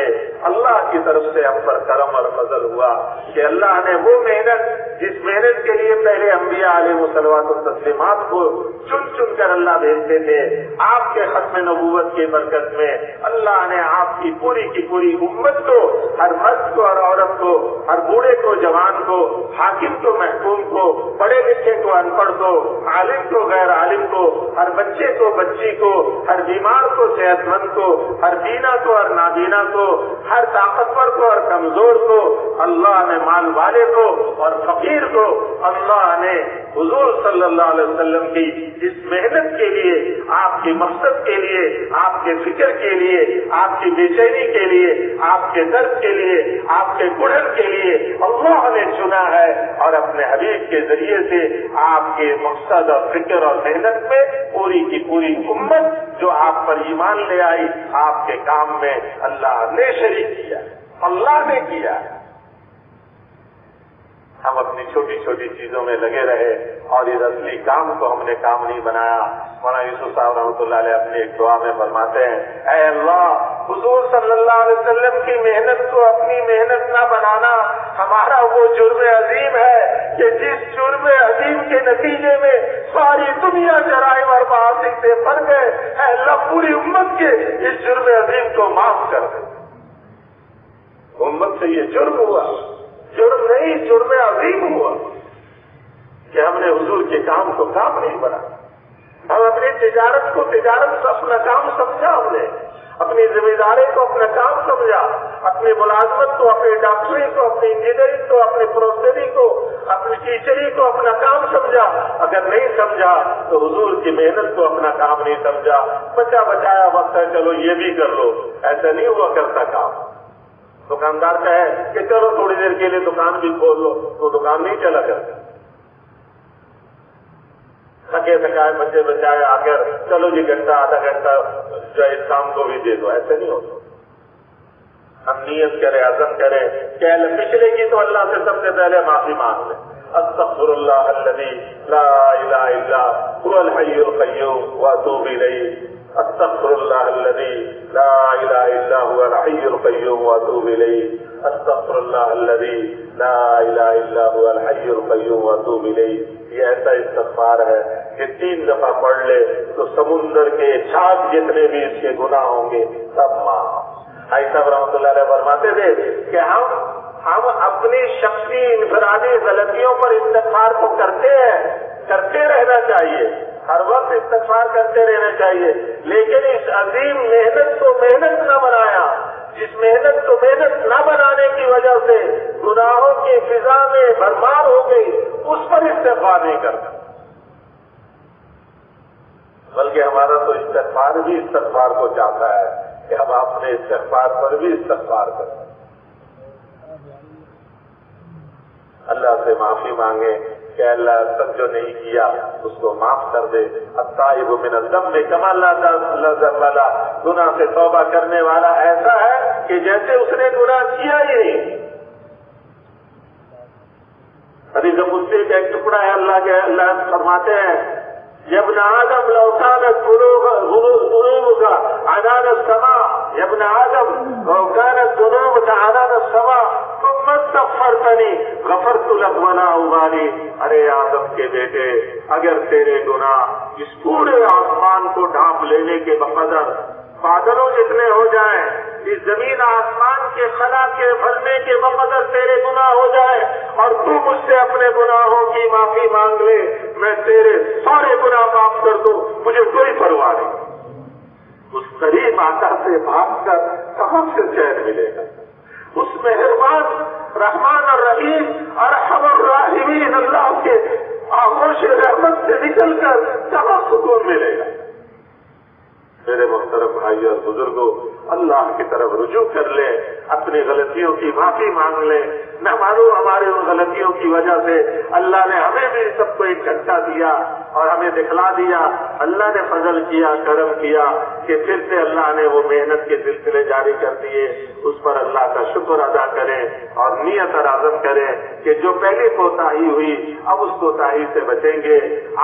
اللہ کی طرف سے ہم پر کرم اور فضل ہوا کہ اللہ نے وہ محنت جس محنت کے لیے پہلے انبیاء علیہ الصلوات والتسلیمات کو چن کر اللہ بھیجتے تھے، آپ کے ختم نبوت کی برکت میں اللہ نے آپ کی پوری امت کو، ہر مرد کو، ہر عورت کو، ہر بوڑھے کو، جوان کو، حاکم کو، محکوم کو، پڑھے لکھے کو، ان پڑھ کو، عالم کو، غیر عالم کو، ہر بچے کو، بچی کو، ہر بیمار کو، صحت مند کو، ہر بینا کو، ہر نابینا کو، ہر طاقتور کو اور کمزور کو، اللہ نے مال والے کو اور فقیر کو، اللہ نے حضور صلی اللہ علیہ وسلم کی اس محنت کے لیے، آپ کی مقصد کے لیے، آپ کے فکر کے لیے، آپ کی بے چینی کے لیے، آپ کے درد کے لیے، آپ کے گڑھن کے لیے اللہ نے چنا ہے، اور اپنے حبیب کے ذریعے سے آپ کے مقصد اور فکر اور محنت میں پوری کی پوری امت جو آپ پر ایمان لے آئی، آپ کے کام میں اللہ نے شریک کیا، اللہ نے کیا۔ ہم اپنی چھوٹی چھوٹی چیزوں میں لگے رہے اور اس اصلی کام کو ہم نے کام نہیں بنایا۔ مولانا یوسف صاحب رحمۃ اللہ علیہ اپنی ایک دعا میں فرماتے ہیں، اے اللہ، حضور صلی اللہ علیہ وسلم کی محنت کو اپنی محنت نہ بنانا ہمارا وہ جرم عظیم ہے کہ جس جرم عظیم کے نتیجے میں ساری دنیا جرائم اور معاصی سے بھر گئے، اے اللہ پوری امت کے اس جرم عظیم کو معاف کر دے۔ امت سے یہ جرم ہوا، جرم نہیں جرم عظیم ہوا کہ ہم نے حضور کے کام کو کام نہیں بنایا۔ ہم اپنی تجارت کو تجارت سے اپنا کام سمجھا، ہم نے اپنی ذمہ داری کو اپنا کام سمجھا، اپنی ملازمت کو، اپنی ڈاکٹری کو، اپنی انجینئرنگ کو، اپنی پروفیسری کو، اپنی ٹیچری کو اپنا کام سمجھا۔ اگر نہیں سمجھا تو حضور کی محنت کو اپنا کام نہیں سمجھا۔ بچایا وقت ہے، چلو یہ بھی کر لو، ایسا نہیں ہوا کرتا کام۔ دکاندار کا ہے کہ چلو تھوڑی دیر کے لیے دکان بھی کھول لو، تو دکان نہیں چلا کرتا۔ تھکے تھکائے بچے بچائے آ کر چلو جی گھنٹہ آدھا گھنٹہ جو ہے شام کو بھی دے دو، ایسے نہیں ہوتا۔ ہم نیت کرے، عزم کرے کہ پچھلے کی تو اللہ سے سب سے پہلے معافی مانگ لیں، استغفر اللہ الذی لا الہ الا هو الحی القیوم واتوب الیہ، استغفر اللہ الذی لا الہ الا هو الحی القیوم واتوب الیہ، استغفر اللہ الذی لا الہ الا هو الحی القیوم واتوب الیہ۔ یہ ایسا استغفار ہے کہ 3 دفعہ پڑھ لے تو سمندر کے چھاگ جتنے بھی اس کے گناہ ہوں گے سب معاف۔ ایسا رحمۃ اللہ علیہ فرماتے تھے کہ ہم اپنی شخصی انفرادی غلطیوں پر استغفار کو کرتے رہنا چاہیے، ہر وقت استغفار کرتے رہنا چاہیے، لیکن اس عظیم محنت کو محنت نہ بنایا، جس محنت کو محنت نہ بنانے کی وجہ سے گناہوں کی فضا میں برباد ہو گئی، اس پر استغفار نہیں کرتا، بلکہ ہمارا تو استغفار بھی استغفار کو چاہتا ہے کہ ہم اپنے استغفار پر بھی استغفار کریں، اللہ سے معافی مانگے کہ اللہ تک جو نہیں کیا اس کو معاف کر دے۔ التائب من الذنب کما لا ذنب له، گناہ سے توبہ کرنے والا ایسا ہے کہ جیسے اس نے گناہ کیا ہی نہیں۔ حدیث قدسی کا ایک ٹکڑا ہے، اللہ فرماتے ہیں یا ابن آدم لو كانت ذنوبك عنان السماء، یا ابن آدم لو كانت ذنوبك عنان السماء ثم استغفرتنی غفرت لك ولا ابالی۔ ارے آدم کے بیٹے، اگر تیرے گناہ اس پورے آسمان کو ڈھانپ لینے کے بقدر بادلوں جتنے ہو جائیں، اس زمین آسمان کے خلا کے بھرنے کے بقدر تیرے گناہ ہو جائے، اور تو مجھ سے اپنے گناہوں کی معافی مانگ لے، میں تیرے سارے گناہ معاف کر دوں، مجھے کوئی پرواہ نہیں۔ اس کریم آقا سے بھاگ کر کہاں سے چین ملے گا؟ اس مہربان رحمان الرحیم ارحم الراحمین اللہ کے آغوش رحمت سے نکل کر کہاں سکون ملے گا؟ میرے محترم بھائی اور بزرگوں، اللہ کی طرف رجوع کر لیں، اپنی غلطیوں کی معافی مانگ لیں۔ نہ معلوم ہمارے ان غلطیوں کی وجہ سے اللہ نے ہمیں بھی سب کو ایک جھٹکا دیا اور ہمیں دکھلا دیا۔ اللہ نے فضل کیا، کرم کیا کہ پھر سے اللہ نے وہ محنت کے سلسلے جاری کر دیے۔ اس پر اللہ کا شکر ادا کریں اور نیت اور عزم کریں کہ جو پہلی کوتاہی ہوئی اب اس کوتاہی سے بچیں گے،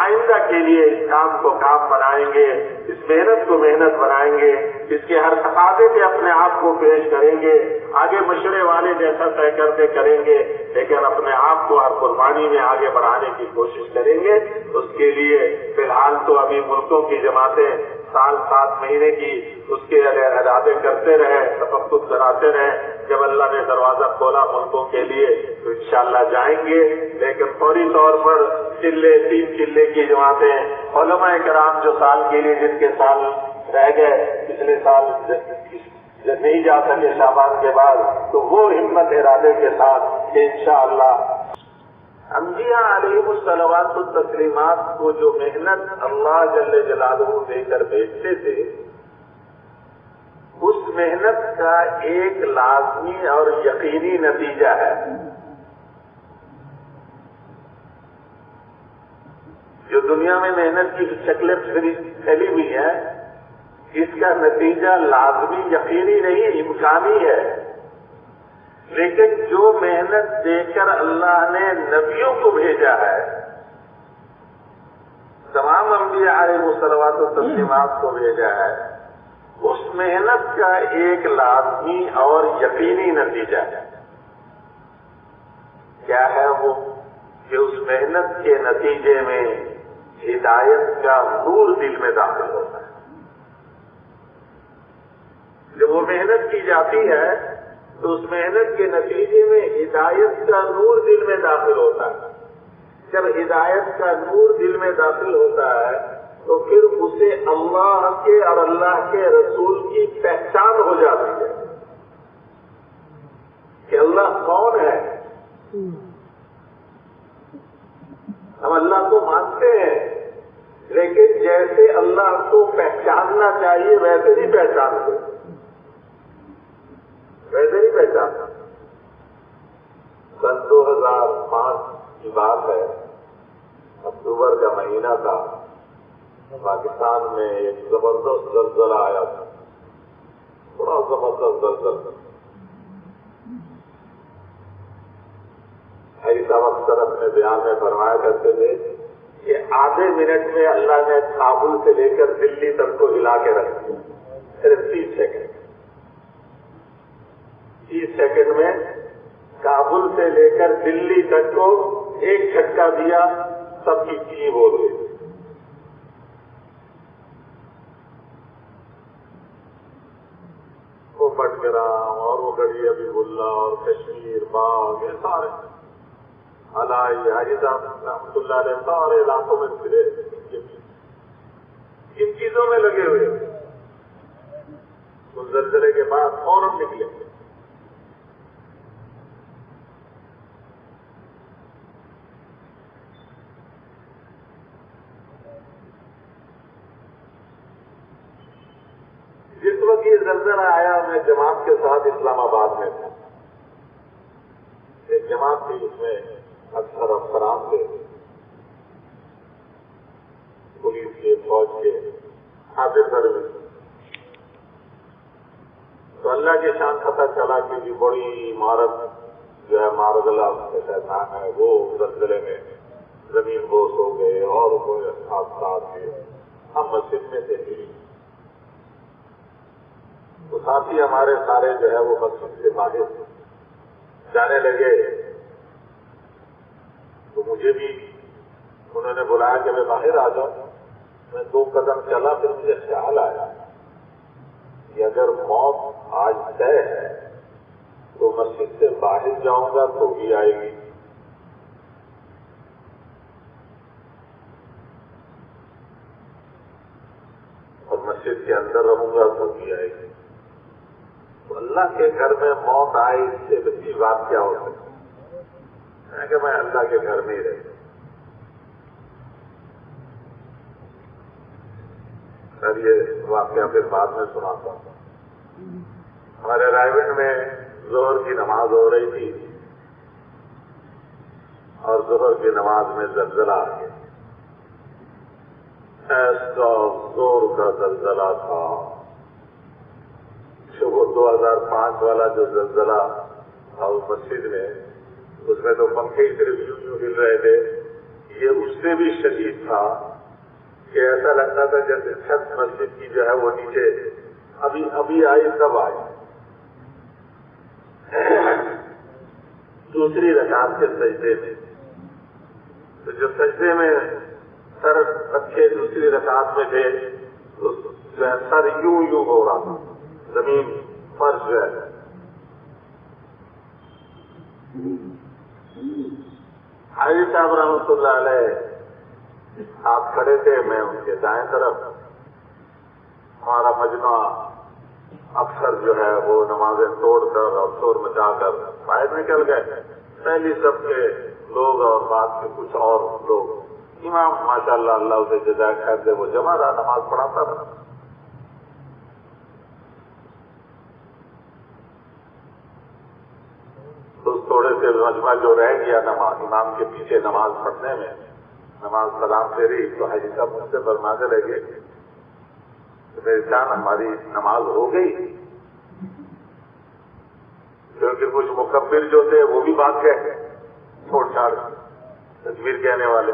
آئندہ کے لیے اس کام کو کام بنائیں گے، اس محنت کو محنت بنائیں گے، اس کے ہر تقاضے پہ اپنے آپ کو پیش کریں گے، آگے مشورے والے جیسا طے کرتے کریں گے، لیکن اپنے آپ کو ہر قربانی میں آگے بڑھانے کی کوشش کریں گے۔ اس کے لیے فی الحال تو ابھی ملکوں کی جماعتیں سال 7 مہینے کی اس کے ارادے کرتے رہے، تفقد کراتے رہے۔ جب اللہ نے دروازہ کھولا ملکوں کے لیے تو انشاءاللہ جائیں گے، لیکن فوری طور پر 3 چلے کی جماعتیں، علماء کرام جو سال کے لیے جن کے سال رہ گئے پچھلے سال جب نہیں جا سکے شعبان کے بعد، تو وہ ہمت ارادے کے ساتھ کہ انشاءاللہ انبیاء علیہم الصلوات والتسلیمات کو جو محنت اللہ جل جلالہ دے کر بھیجتے تھے، اس محنت کا ایک لازمی اور یقینی نتیجہ ہے۔ جو دنیا میں محنت کی شکلیں پھیلی ہوئی ہیں، اس کا نتیجہ لازمی یقینی نہیں، امکانی ہے۔ لیکن جو محنت دے کر اللہ نے نبیوں کو بھیجا ہے، تمام انبیاء علیہ الصلوات والتسلیمات کو بھیجا ہے، اس محنت کا ایک لازمی اور یقینی نتیجہ ہے۔ کیا ہے وہ؟ کہ اس محنت کے نتیجے میں ہدایت کا نور دل میں داخل ہوتا ہے۔ جب وہ محنت کی جاتی ہے تو اس محنت کے نتیجے میں ہدایت کا نور دل میں داخل ہوتا ہے۔ جب ہدایت کا نور دل میں داخل ہوتا ہے تو پھر اسے اللہ کے اور اللہ کے رسول کی پہچان ہو جاتی ہے کہ اللہ کون ہے۔ ہم اللہ کو مانتے ہیں، لیکن جیسے اللہ کو پہچاننا چاہیے ویسے نہیں پہچانتے، ویسے نہیں پہچانتا۔ سن 2005 کی بات ہے، اکتوبر کا مہینہ تھا، پاکستان میں ایک زبردست زلزلہ آیا تھا، بڑا زبردست زلزلہ۔ بھائی صاحب اکثر اپنے بیان میں فرمایا کرتے تھے کہ آدھے منٹ میں اللہ نے کابل سے لے کر دلی تک کو ہلا کے رکھ دیا، صرف 30 سیکنڈ۔ 30 سیکنڈ میں کابل سے لے کر دلی تک کو ایک جھٹکا دیا، سب کی چی بول گئی۔ وہ بٹگرام اور وہ گڑھی حبیب اللہ اور کشمیر باغ، یہ سارے علائی حاجی صاحب رحمۃ اللہ علیہ سارے علاقوں میں پھرے، کن چیزوں میں لگے ہوئے، اس زلزلے کے بعد فوراً نکلے۔ جس وقت یہ زلزلہ آیا میں جماعت کے ساتھ اسلام آباد میں تھا، ایک جماعت تھی، اس میں اکثر افسران تھے، پولیس کے، فوج کے، حاضر سروس۔ تو اللہ کی شان پتہ چلا کہ یہ بڑی عمارت جو ہے معرض اللہ شیطان ہے، وہ زلزلے میں زمین بوس ہو گئے اور کوئی حادثات ہوئے، ہم مسجد میں تھے ہی، تو ساتھی ہمارے سارے جو ہے وہ مسجد سے باہر جانے لگے، تو مجھے بھی انہوں نے بلایا کہ میں باہر آ جاؤں۔ میں 2 قدم چلا، پھر مجھے خیال آیا کہ اگر موت آج طے ہے تو مسجد سے باہر جاؤں گا تو بھی آئے گی، اور مسجد کے اندر رہوں گا تو بھی آئے گی۔ تو اللہ کے گھر میں موت آئے، اس سے بڑی بات کیا ہو سکتی ہے کہ میں اللہ کے گھر میں ہی رہوں۔ سر یہ واقعہ پھر بعد میں سناتا ہوں۔ ہمارے رائے گنج میں ظہر کی نماز ہو رہی تھی اور ظہر کی نماز میں زلزلہ آ گیا، ایسا زور کا زلزلہ تھا کہ وہ 2005 والا جو زلزلہ تھا اس مسجد میں، اس میں تو پنکھے صرف یوں ہل رہے تھے، یہ اس سے بھی شدید تھا کہ ایسا لگتا تھا جیسے چھت مسجد کی جو ہے وہ نیچے ابھی آئی کب آئی۔ دوسری رکعت کے سجدے میں، تو جو سجدے میں سر رکھے دوسری رکعت میں تھے تو جو ہے سر یوں ہو رہا تھا، زمین فرش جو ہے۔ حاجی صاحب رحمۃ اللہ علیہ آپ کھڑے تھے، میں ان کے دائیں طرف، ہمارا مجمع اکثر جو ہے وہ نمازیں توڑ کر اور شور مچا کر باہر نکل گئے، پہلی سب کے لوگ اور بعد کے کچھ اور لوگ۔ امام ماشاءاللہ اللہ اسے جزائے خیر دے، وہ جمع رہا، نماز پڑھاتا رہا۔ تو تھوڑے سے مجمع جو رہ گیا نماز امام کے پیچھے نماز پڑھنے میں، نماز سلام پھیری تو حاجی صاحب مجھ سے فرمانے لگے کہ میری جان ہماری نماز ہو گئی، کیونکہ کچھ مکبر جو تھے وہ بھی بھاگ گئے، چھوڑ چھاڑ تکبیر کہنے والے،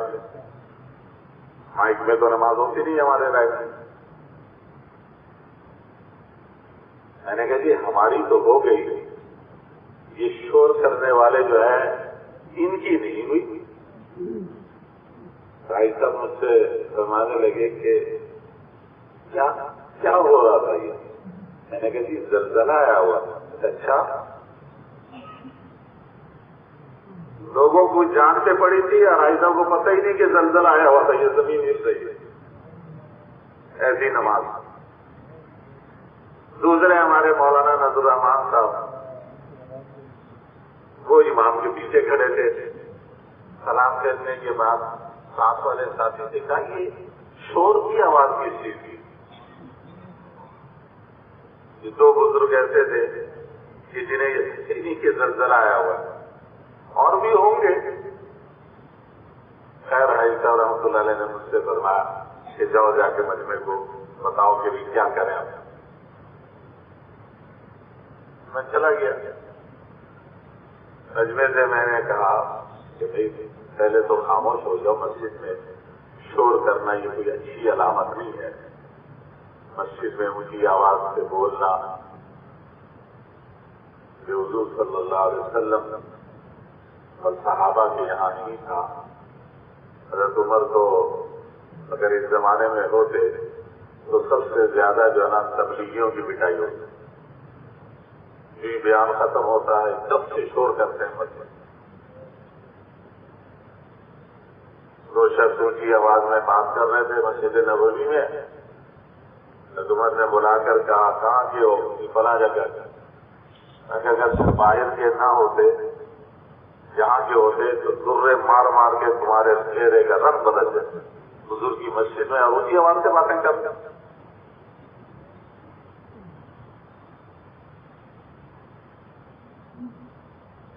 مائک میں تو نماز ہوتی نہیں ہمارے رائے میں نے کہا جی ہماری تو ہو گئی، یہ شور کرنے والے جو ہیں ان کی نہیں ہوئی۔ بھائی صاحب مجھ سے فرمانے لگے کہ کیا ہو رہا تھا یہ؟ میں نے کہا جی زلزلہ آیا ہوا۔ اچھا، لوگوں کو جان پہ پڑی تھی اور بھائی صاحب کو پتہ ہی نہیں کہ زلزلہ آیا ہوا تھا، یہ زمین ہل رہی ہے۔ ایسی نماز۔ دوسرے ہمارے مولانا نذر الرحمان صاحب، وہ امام کے پیچھے کھڑے تھے، سلام پھیرنے کے بعد ساتھ والے ساتھی سے کہا یہ شور کی آواز کس چیز کی؟ یہ 2 بزرگ ایسے تھے کہ جنہیں انہی کے زلزلہ آیا ہوا ہے، اور بھی ہوں گے۔ خیر حاجی صاحب رحمۃ اللہ علیہ نے مجھ سے فرمایا کہ جاؤ جا کے مجمع کو بتاؤ کہ بھی کیا کریں آپ۔ میں چلا گیا مجمع سے، میں نے کہا کہ بھائی پہلے تو خاموش ہو جاؤ، مسجد میں شور کرنا یہ کوئی اچھی علامت نہیں ہے، مسجد میں اونچی آواز سے بولنا کہ حضور صلی اللہ علیہ وسلم اور صحابہ کے یہاں نہیں تھا۔ حضرت عمر تو اگر اس زمانے میں ہوتے تو سب سے زیادہ جو ہے نا تبلیغیوں کی پٹائی ہوتی، بیان ختم ہوتا ہے سب سے شور کرتے ہیں مسجد، 2 شخص اونچی آواز میں بات کر رہے تھے مسجد نبوی میں۔ عمر نے بلا کر کہا کہاں کے ہو؟ فلاں جگہ۔ میں کہ اگر باہر کے نہ ہوتے، یہاں کے ہوتے تو درے مار مار کے تمہارے چہرے کا رنگ بدل جاتا۔ حضور کی مسجد میں اونچی آواز سے باتیں کرتے۔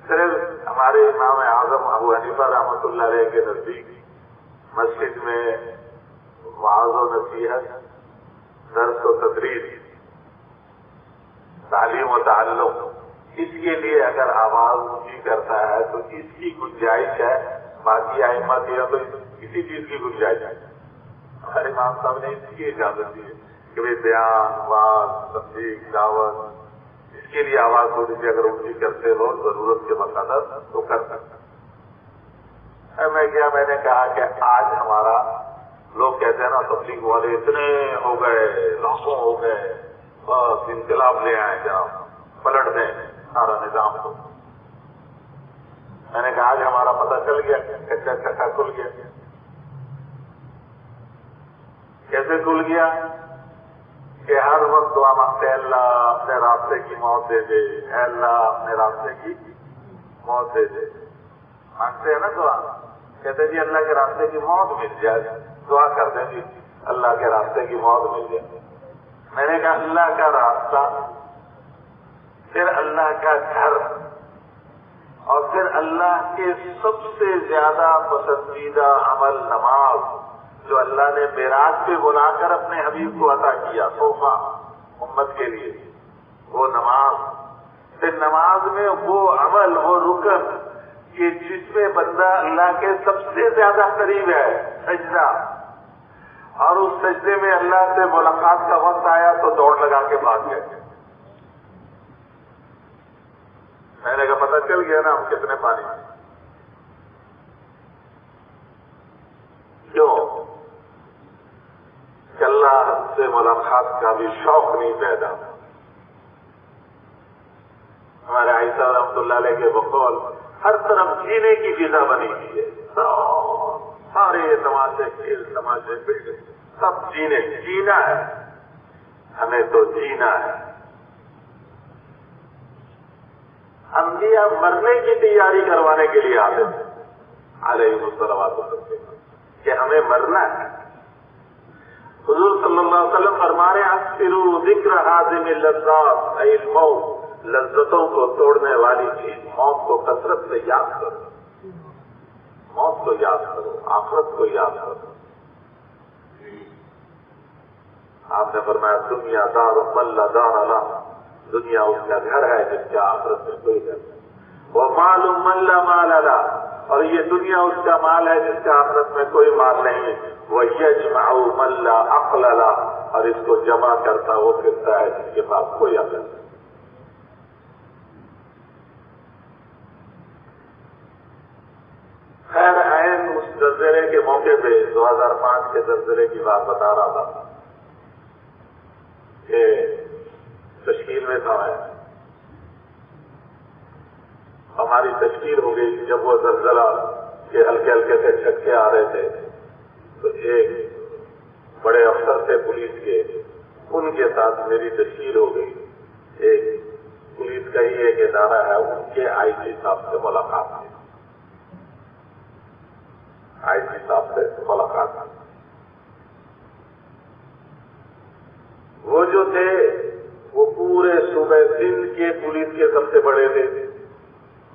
صرف ہمارے امام اعظم ابو حنیفہ رحمۃ اللہ علیہ کے نزدیک مسجد میں وعظ و نصیحت، درس و تدریس، تعلیم و تعلم، اس کے لیے اگر آواز اونچی کرتا ہے تو اس کی گنجائش ہے باقی ائمہ کی تو کسی چیز کی گنجائش ہے. ہمارے امام صاحب نے اس کی اجازت دی ہے کہ بھائی بیان، واز، تبلیغ، دعوت، اس کے لیے آواز تھوڑی سی اگر اونچی کرتے ہو ضرورت کے مقدر تو کر سکتے. میں گیا، میں نے کہا کہ آج ہمارا لوگ کہتے ہیں نا تبلیغ والے اتنے ہو گئے، لاکھوں ہو گئے، بس انقلاب لے آئے جناب، پلٹ دیں سارا نظام کو. میں نے کہا آج ہمارا پتہ چل گیا، کچا چکا کھل گیا. کیسے کھل گیا کہ ہر وقت دعا مانگتے ہیں اللہ اپنے راستے کی موت دے دے، اے اللہ اپنے راستے کی موت دے دے. مانگتے ہیں نا دعا، کہتے جی اللہ کے راستے کی موت مل جائے، دعا کرتے جی اللہ کے راستے کی موت مل جائے. میں نے کہا اللہ کا راستہ، پھر اللہ کا گھر، اور پھر اللہ کے سب سے زیادہ پسندیدہ عمل نماز، جو اللہ نے معراج پہ بلا کر اپنے حبیب کو عطا کیا تحفہ امت کے لیے، وہ نماز. پھر نماز میں وہ عمل، وہ رکن کہ جس میں بندہ اللہ کے سب سے زیادہ قریب ہے، سجدہ. اور اس سجدے میں اللہ سے ملاقات کا وقت آیا تو دوڑ لگا کے بھاگ گئے. میں نے کہا پتہ چل گیا نا ہم کتنے پانی میں. کیوں کہ اللہ سے ملاقات کا بھی شوق نہیں پیدا. ہمارے عائشہ صاحب رحمۃ اللہ علیہ کے بقول ہر طرف جینے کی فضا بنی ہوئی ہے. سارے تماشے، کھیل تماشے، سب جینا ہے. ہمیں تو جینا ہے. انبیاء مرنے کی تیاری کروانے کے لیے آتے ہیں علیہ الصلوۃ کہ ہمیں مرنا ہے. حضور صلی اللہ علیہ وسلم فرما رہے ہیں اکثروا ذکر حازم اللذات ای الموت، لذتوں کو توڑنے والی چیز موت کو کثرت سے یاد کرو. موت کو یاد کرو، آخرت کو یاد کرو. آپ نے فرمایا دنیا دار من لا دار لہ، دنیا اس کا گھر ہے جس کا آخرت میں کوئی گھر نہیں. وہ مال من لا مال لہ، اور یہ دنیا اس کا مال ہے جس کا آخرت میں کوئی مال نہیں. وہ یجمع من لا عقل لہ، اور اس کو جمع کرتا وہ پھرتا ہے جس کے پاس کوئی عقل نہیں. خیر عین اس زلزلے کے موقع پہ 2005 کے زلزلے کی بات بتا رہا تھا کہ تشکیل میں تھا میں. ہماری تشکیل ہو گئی جب وہ زلزلہ کے ہلکے ہلکے سے جھٹکے آ رہے تھے تو ایک بڑے افسر تھے پولیس کے، ان کے ساتھ میری تشکیل ہو گئی. ایک پولیس کا ہی ایک ادارہ ہے، ان کے آئی جی صاحب سے ملاقات ہوئی. آئی جی صاحب سے ملاقات ہوئی. وہ جو تھے وہ پورے صوبہ سندھ کے پولیس کے سب سے بڑے تھے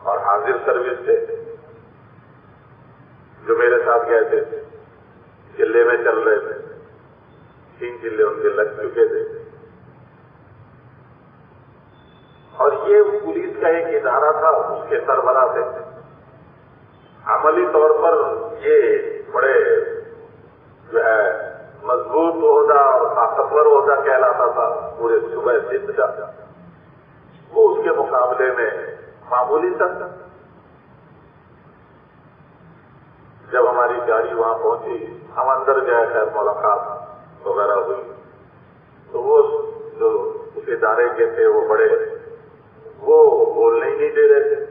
اور حاضر سروس تھے. جو میرے ساتھ گئے تھے چلے میں چل رہے تھے، 3 چلے ان کے لگ چکے تھے. اور یہ پولیس کا ایک ادارہ تھا، اس کے سربراہ تھے. عملی طور پر یہ بڑے جو ہے مضبوط عہدہ اور طاقتور عہدہ کہلاتا تھا پورے صوبہ سندھ کا. وہ اس کے مقابلے میں معمولی تک. جب ہماری گاڑی وہاں پہنچی، ہم اندر گئے، خیر ملاقات وغیرہ ہوئی، تو وہ جو اس ادارے کے تھے وہ بڑے، وہ بولنے ہی نہیں دے رہے تھے.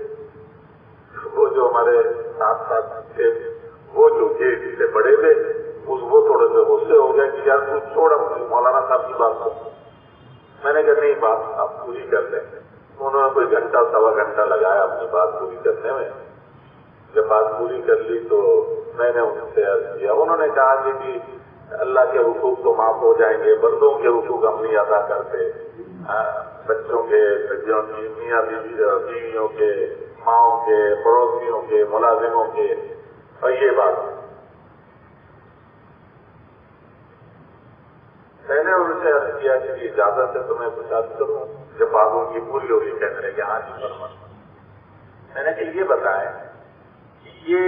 وہ جو ہمارے ساتھ تھے، وہ جو گیٹ سے بڑے تھے، وہ تھوڑے سے غصے ہو گئے کہ یار تو چھوڑ اپنی مولانا صاحب کی بات کرو. میں نے کہا نہیں، بات آپ پوری کر لیں. انہوں نے کوئی گھنٹہ سوا گھنٹہ لگایا اپنی بات پوری کرنے میں. جب بات پوری کر لی تو میں نے ان سے عرض کیا. انہوں نے کہا کہ اللہ کے حقوق تو معاف ہو جائیں گے، بندوں کے حقوق ہم نہیں ادا کرتے، بچوں کے، میاں بیویوں کے، ماؤں کے، پڑوسیوں کے، ملازموں کے. اور یہ بات میں نے ان سے عرض کیا کہ اجازت ہے تو میں کچھ عرض کروں. جب بات ان کی پوری ہوگی کہنے لگے ہاں جی فرما. میں نے کہ یہ بتائیں، یہ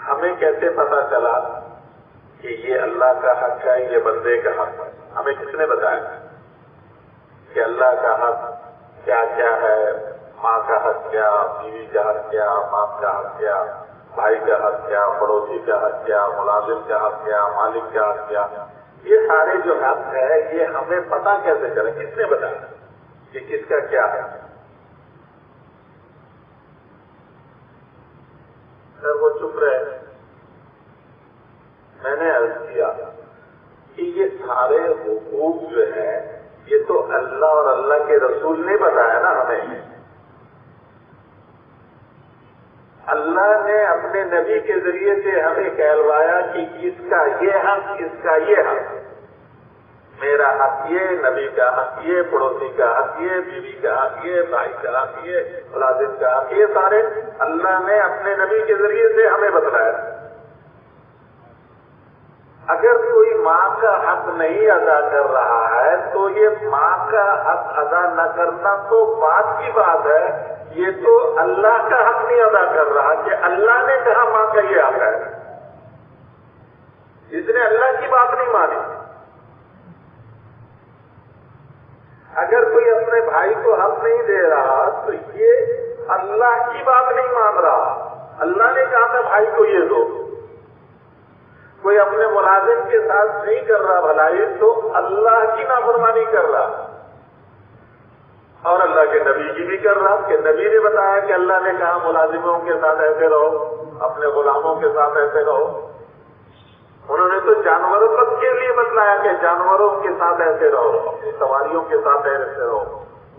ہمیں کیسے پتا چلا کہ یہ اللہ کا حق ہے، یہ بندے کا حق ہے؟ ہمیں کس نے بتایا کہ اللہ کا حق کیا کیا ہے؟ ماں کا حق کیا، بیوی کا حق کیا، باپ کا حق کیا، بھائی کا حق کیا، پڑوسی کا حق کیا، ملازم کا حق کیا، مالک کا حق کیا؟ یہ سارے جو حق ہے یہ ہمیں پتا کیسے چلے؟ کس نے بتایا کہ کس کا کیا ہے؟ سر وہ چپ رہے۔ میں نے عرض کیا کہ یہ سارے حقوق جو ہیں یہ تو اللہ اور اللہ کے رسول نے بتایا نا ہمیں۔ اللہ نے اپنے نبی کے ذریعے سے ہمیں کہلوایا کہ اس کا یہ حق، اس کا یہ حق، میرا حق یہ، نبی کا حق یہ، پڑوسی کا حق یہ، بیوی کا حق یہ، بھائی کا حق یہ، ملازم کا حق یہ، سارے اللہ نے اپنے نبی کے ذریعے سے ہمیں بتلایا۔ اگر کوئی ماں کا حق نہیں ادا کر رہا ہے تو یہ ماں کا حق ادا نہ کرنا تو بات کی بات ہے، یہ تو اللہ کا حق نہیں ادا کر رہا کہ اللہ نے کہا ماں کا یہ حق ہے، اس نے اللہ کی بات نہیں مانی۔ اگر کوئی اپنے بھائی کو حق نہیں دے رہا تو یہ اللہ کی بات نہیں مان رہا، اللہ نے کہا تھا بھائی کو یہ دو۔ کوئی اپنے ملازم کے ساتھ نہیں کر رہا بھلائی تو اللہ کی نافرمانی کر رہا، اور اللہ کے نبی کی بھی کر رہا کہ نبی نے بتایا کہ اللہ نے کہا ملازموں کے ساتھ ایسے رہو، اپنے غلاموں کے ساتھ ایسے رہو۔ انہوں نے تو جانوروں تک کے لیے بتلایا کہ جانوروں کے ساتھ ایسے رہو، اپنی سواریوں کے ساتھ ایسے رہو،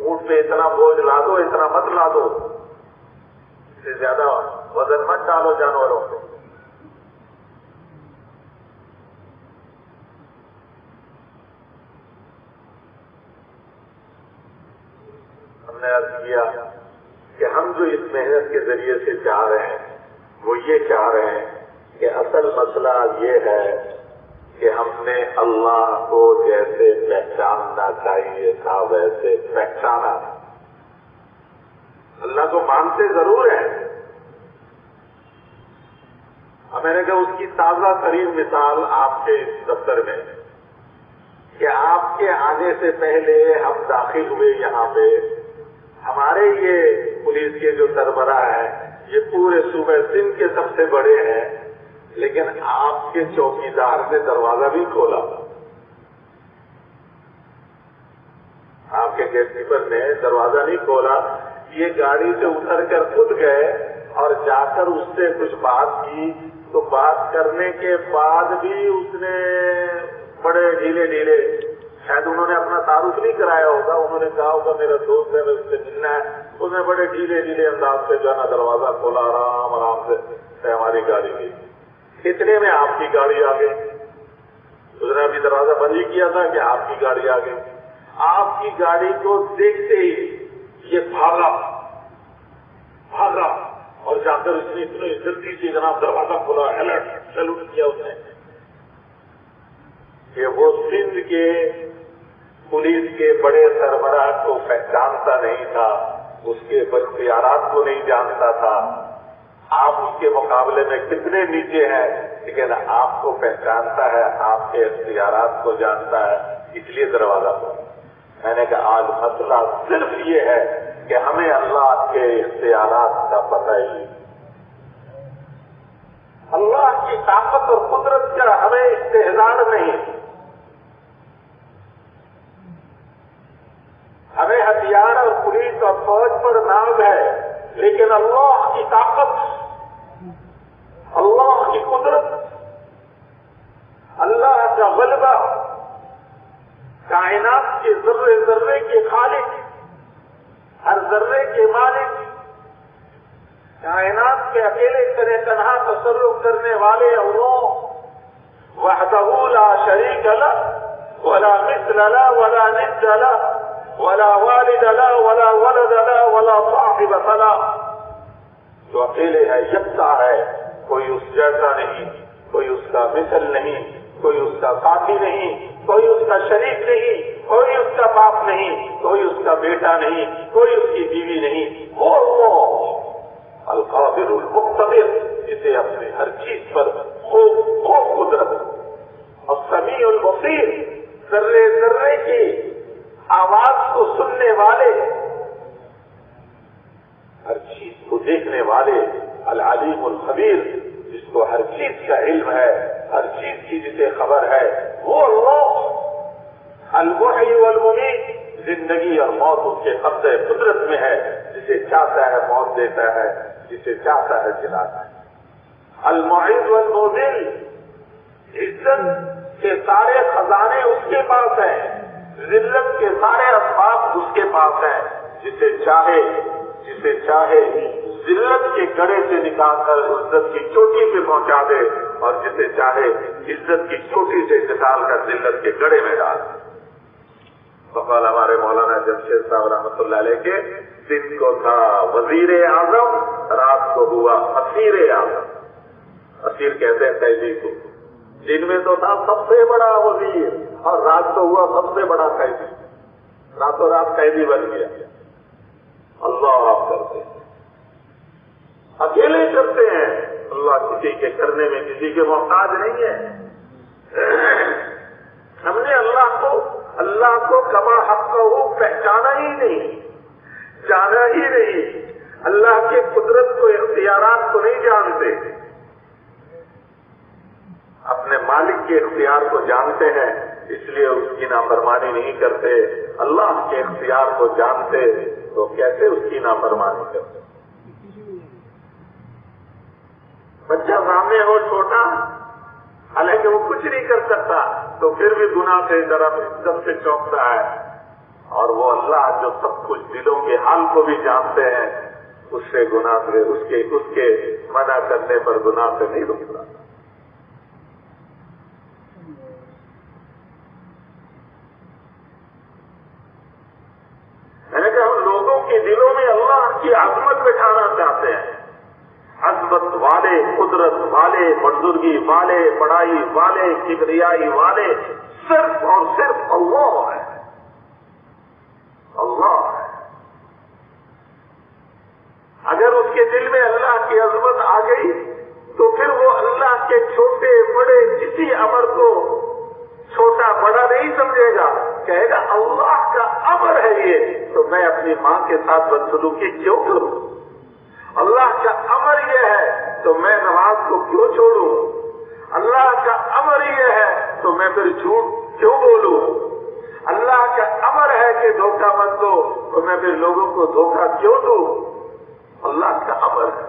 اونٹ پہ اتنا بوجھ لا دو، اتنا مت لا دو، اس سے زیادہ وزن مت ڈالو جانوروں پہ۔ ہم نے عرض کیا کہ ہم جو اس محنت کے ذریعے سے چاہ رہے ہیں وہ یہ چاہ رہے ہیں کہ اصل مسئلہ یہ ہے کہ ہم نے اللہ کو جیسے پہچاننا چاہیے تھا ویسے پہچانا۔ اللہ کو مانتے ضرور ہیں، میں نے کہا اس کی تازہ ترین مثال آپ کے دفتر میں کہ آپ کے آنے سے پہلے ہم داخل ہوئے یہاں پہ، ہمارے یہ پولیس کے جو سربراہ ہیں یہ پورے صوبہ سندھ کے سب سے بڑے ہیں، لیکن آپ کے چوکیدار نے دروازہ بھی کھولا، آپ کے گیٹ کیپر نے دروازہ نہیں کھولا، یہ گاڑی سے اتر کر خود گئے اور جا کر اس سے کچھ بات کی، تو بات کرنے کے بعد بھی اس نے بڑے ڈھیلے شاید انہوں نے اپنا تعارف نہیں کرایا ہوگا، انہوں نے کہا ہوگا میرا دوست ہے میں اس سے ملنا ہے، اس نے بڑے ڈھیلے انداز سے جو ہے نا دروازہ کھولا، آرام سے ہماری گاڑی گئی۔ اتنے میں آپ کی گاڑی آ گئی، اس نے ابھی دروازہ بند ہی کیا تھا کہ آپ کی گاڑی آ گئی۔ آپ کی گاڑی کو دیکھتے ہی یہ بھاگا اور جا کر اس نے اتنی جلدی سے جناب دروازہ کھولا، سیلوٹ کیا اس نے کہ وہ سندھ کے پولیس کے بڑے سربراہ کو پہچانتا نہیں تھا، اس کے اختیارات کو نہیں جانتا تھا، آپ اس کے مقابلے میں کتنے نیچے ہیں، لیکن آپ کو پہچانتا ہے، آپ کے اختیارات کو جانتا ہے، اس لیے دروازہ کھولا۔ میں نے کہا آج مسئلہ صرف یہ ہے کہ ہمیں اللہ کے اختیارات کا پتہ ہی، اللہ کی طاقت اور قدرت کا ہمیں استحضار نہیں، ہمیں ہتھیار اور پولیس اور فوج پر ناز ہے، لیکن اللہ کی طاقت، اللہ کی قدرت، اللہ کا غلبہ، کائنات کے ذرے ذرے کے خالق، ہر ذرے کے مالک، کائنات کے اکیلے تنہا تصرف کرنے والے اللہ، وحدہ لا شریک لہ ولا مثل لہ ولا ند لہ ولا والد لہ ولا ولد لہ ولا صاحب لہ، جو اکیلے ہے، یکتا ہے، کوئی اس جیسا نہیں، کوئی اس کا مثل نہیں، کوئی اس کا ساتھی نہیں، کوئی اس کا شریک نہیں، کوئی اس کا باپ نہیں، کوئی اس کا بیٹا نہیں، کوئی اس کی بیوی نہیں، وہ القادر المقتدر، جسے اپنے ہر چیز پر خوب قدرت، السمیع البصیر، ذرے ذرے کی آواز کو سننے والے، ہر چیز کو دیکھنے والے، العلیم الخبیر، جس کو ہر چیز کا علم ہے، ہر چیز کی جسے خبر ہے، وہ اللہ المحیی والممیت، زندگی اور موت اس کے قبضے قدرت میں ہے، جسے چاہتا ہے موت دیتا ہے، جسے چاہتا ہے جلاتا ہے۔ المعز والمذل، عزت کے سارے خزانے اس کے پاس ہیں، ذلت کے سارے اسباب اس کے پاس ہیں، جسے چاہے ذلت کے گڑھے سے نکال کر عزت کی چوٹی پہ پہنچا دے، اور جسے چاہے عزت کی چوٹی سے نکال کر ذلت کے گڑھے میں ڈال دے۔ بقول ہمارے مولانا جمشید صاحب رحمۃ اللہ علیہ کے، دن کو تھا وزیر اعظم، رات کو ہوا اسیر اعظم۔ اسیر کہتے ہیں قیدی کو، دن میں تو تھا سب سے بڑا وزیر، اور رات کو ہوا سب سے بڑا قیدی، راتوں رات قیدی بن گیا۔ اللہ آپ کرتے ہیں، اکیلے کرتے ہیں، اللہ کسی کے کرنے میں کسی کے محتاج نہیں ہے۔ ہم نے اللہ کو کما حق کو پہچانا ہی نہیں، جانا ہی نہیں، اللہ کے قدرت کو، اختیارات کو نہیں جانتے، اپنے مالک کے اختیار کو جانتے ہیں، اس لیے اس کی نافرمانی نہیں کرتے۔ اللہ کے اختیار کو جانتے تو کیسے اس کی نافرمانی کرتے؟ بچہ سامنے ہو چھوٹا، حالانکہ وہ کچھ نہیں کر سکتا، تو پھر بھی گناہ سے سب سے چونکتا ہے، اور وہ اللہ جو سب کچھ دلوں کے حال کو بھی جانتے ہیں، اس سے گناہ سے اس کے منع کرنے پر گناہ سے نہیں رکتا۔ میں نے کہا ہم لوگوں کے دلوں میں اللہ کی عظمت بٹھانا چاہتے ہیں، عظمت والے، قدرت والے، بزرگی والے، بڑائی والے، کبریائی والے صرف اور صرف اللہ ہے، اللہ ہے۔ اگر اس کے دل میں اللہ کی عظمت آ گئی تو پھر وہ اللہ کے چھوٹے بڑے کسی امر کو چھوٹا بڑا نہیں سمجھے گا، کہے گا اللہ کا امر ہے یہ، تو میں اپنی ماں کے ساتھ بدسلوکی کیوں کروں؟ اللہ کا امر یہ ہے تو میں نماز کو کیوں چھوڑوں؟ اللہ کا امر یہ ہے تو میں پھر جھوٹ کیوں بولوں؟ اللہ کا امر ہے کہ دھوکہ مت دو تو میں پھر لوگوں کو دھوکہ کیوں دوں؟ اللہ کا امر ہے،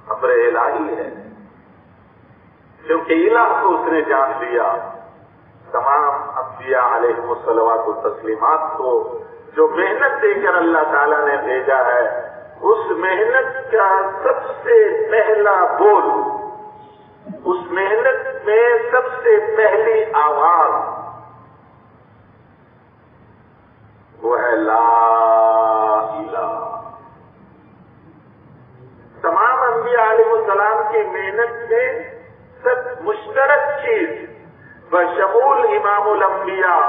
امر الہی ہے، کیونکہ الہ کو اس نے جان لیا۔ تمام انبیاء علیہ الصلوات والتسلیمات کو جو محنت دے کر اللہ تعالیٰ نے بھیجا ہے، اس محنت کا سب سے پہلا بول، اس محنت میں سب سے پہلی آواز وہ ہے لا الہ۔ تمام انبیاء علیہ السلام کی محنت میں سب مشترک چیز بشمول امام الانبیاء،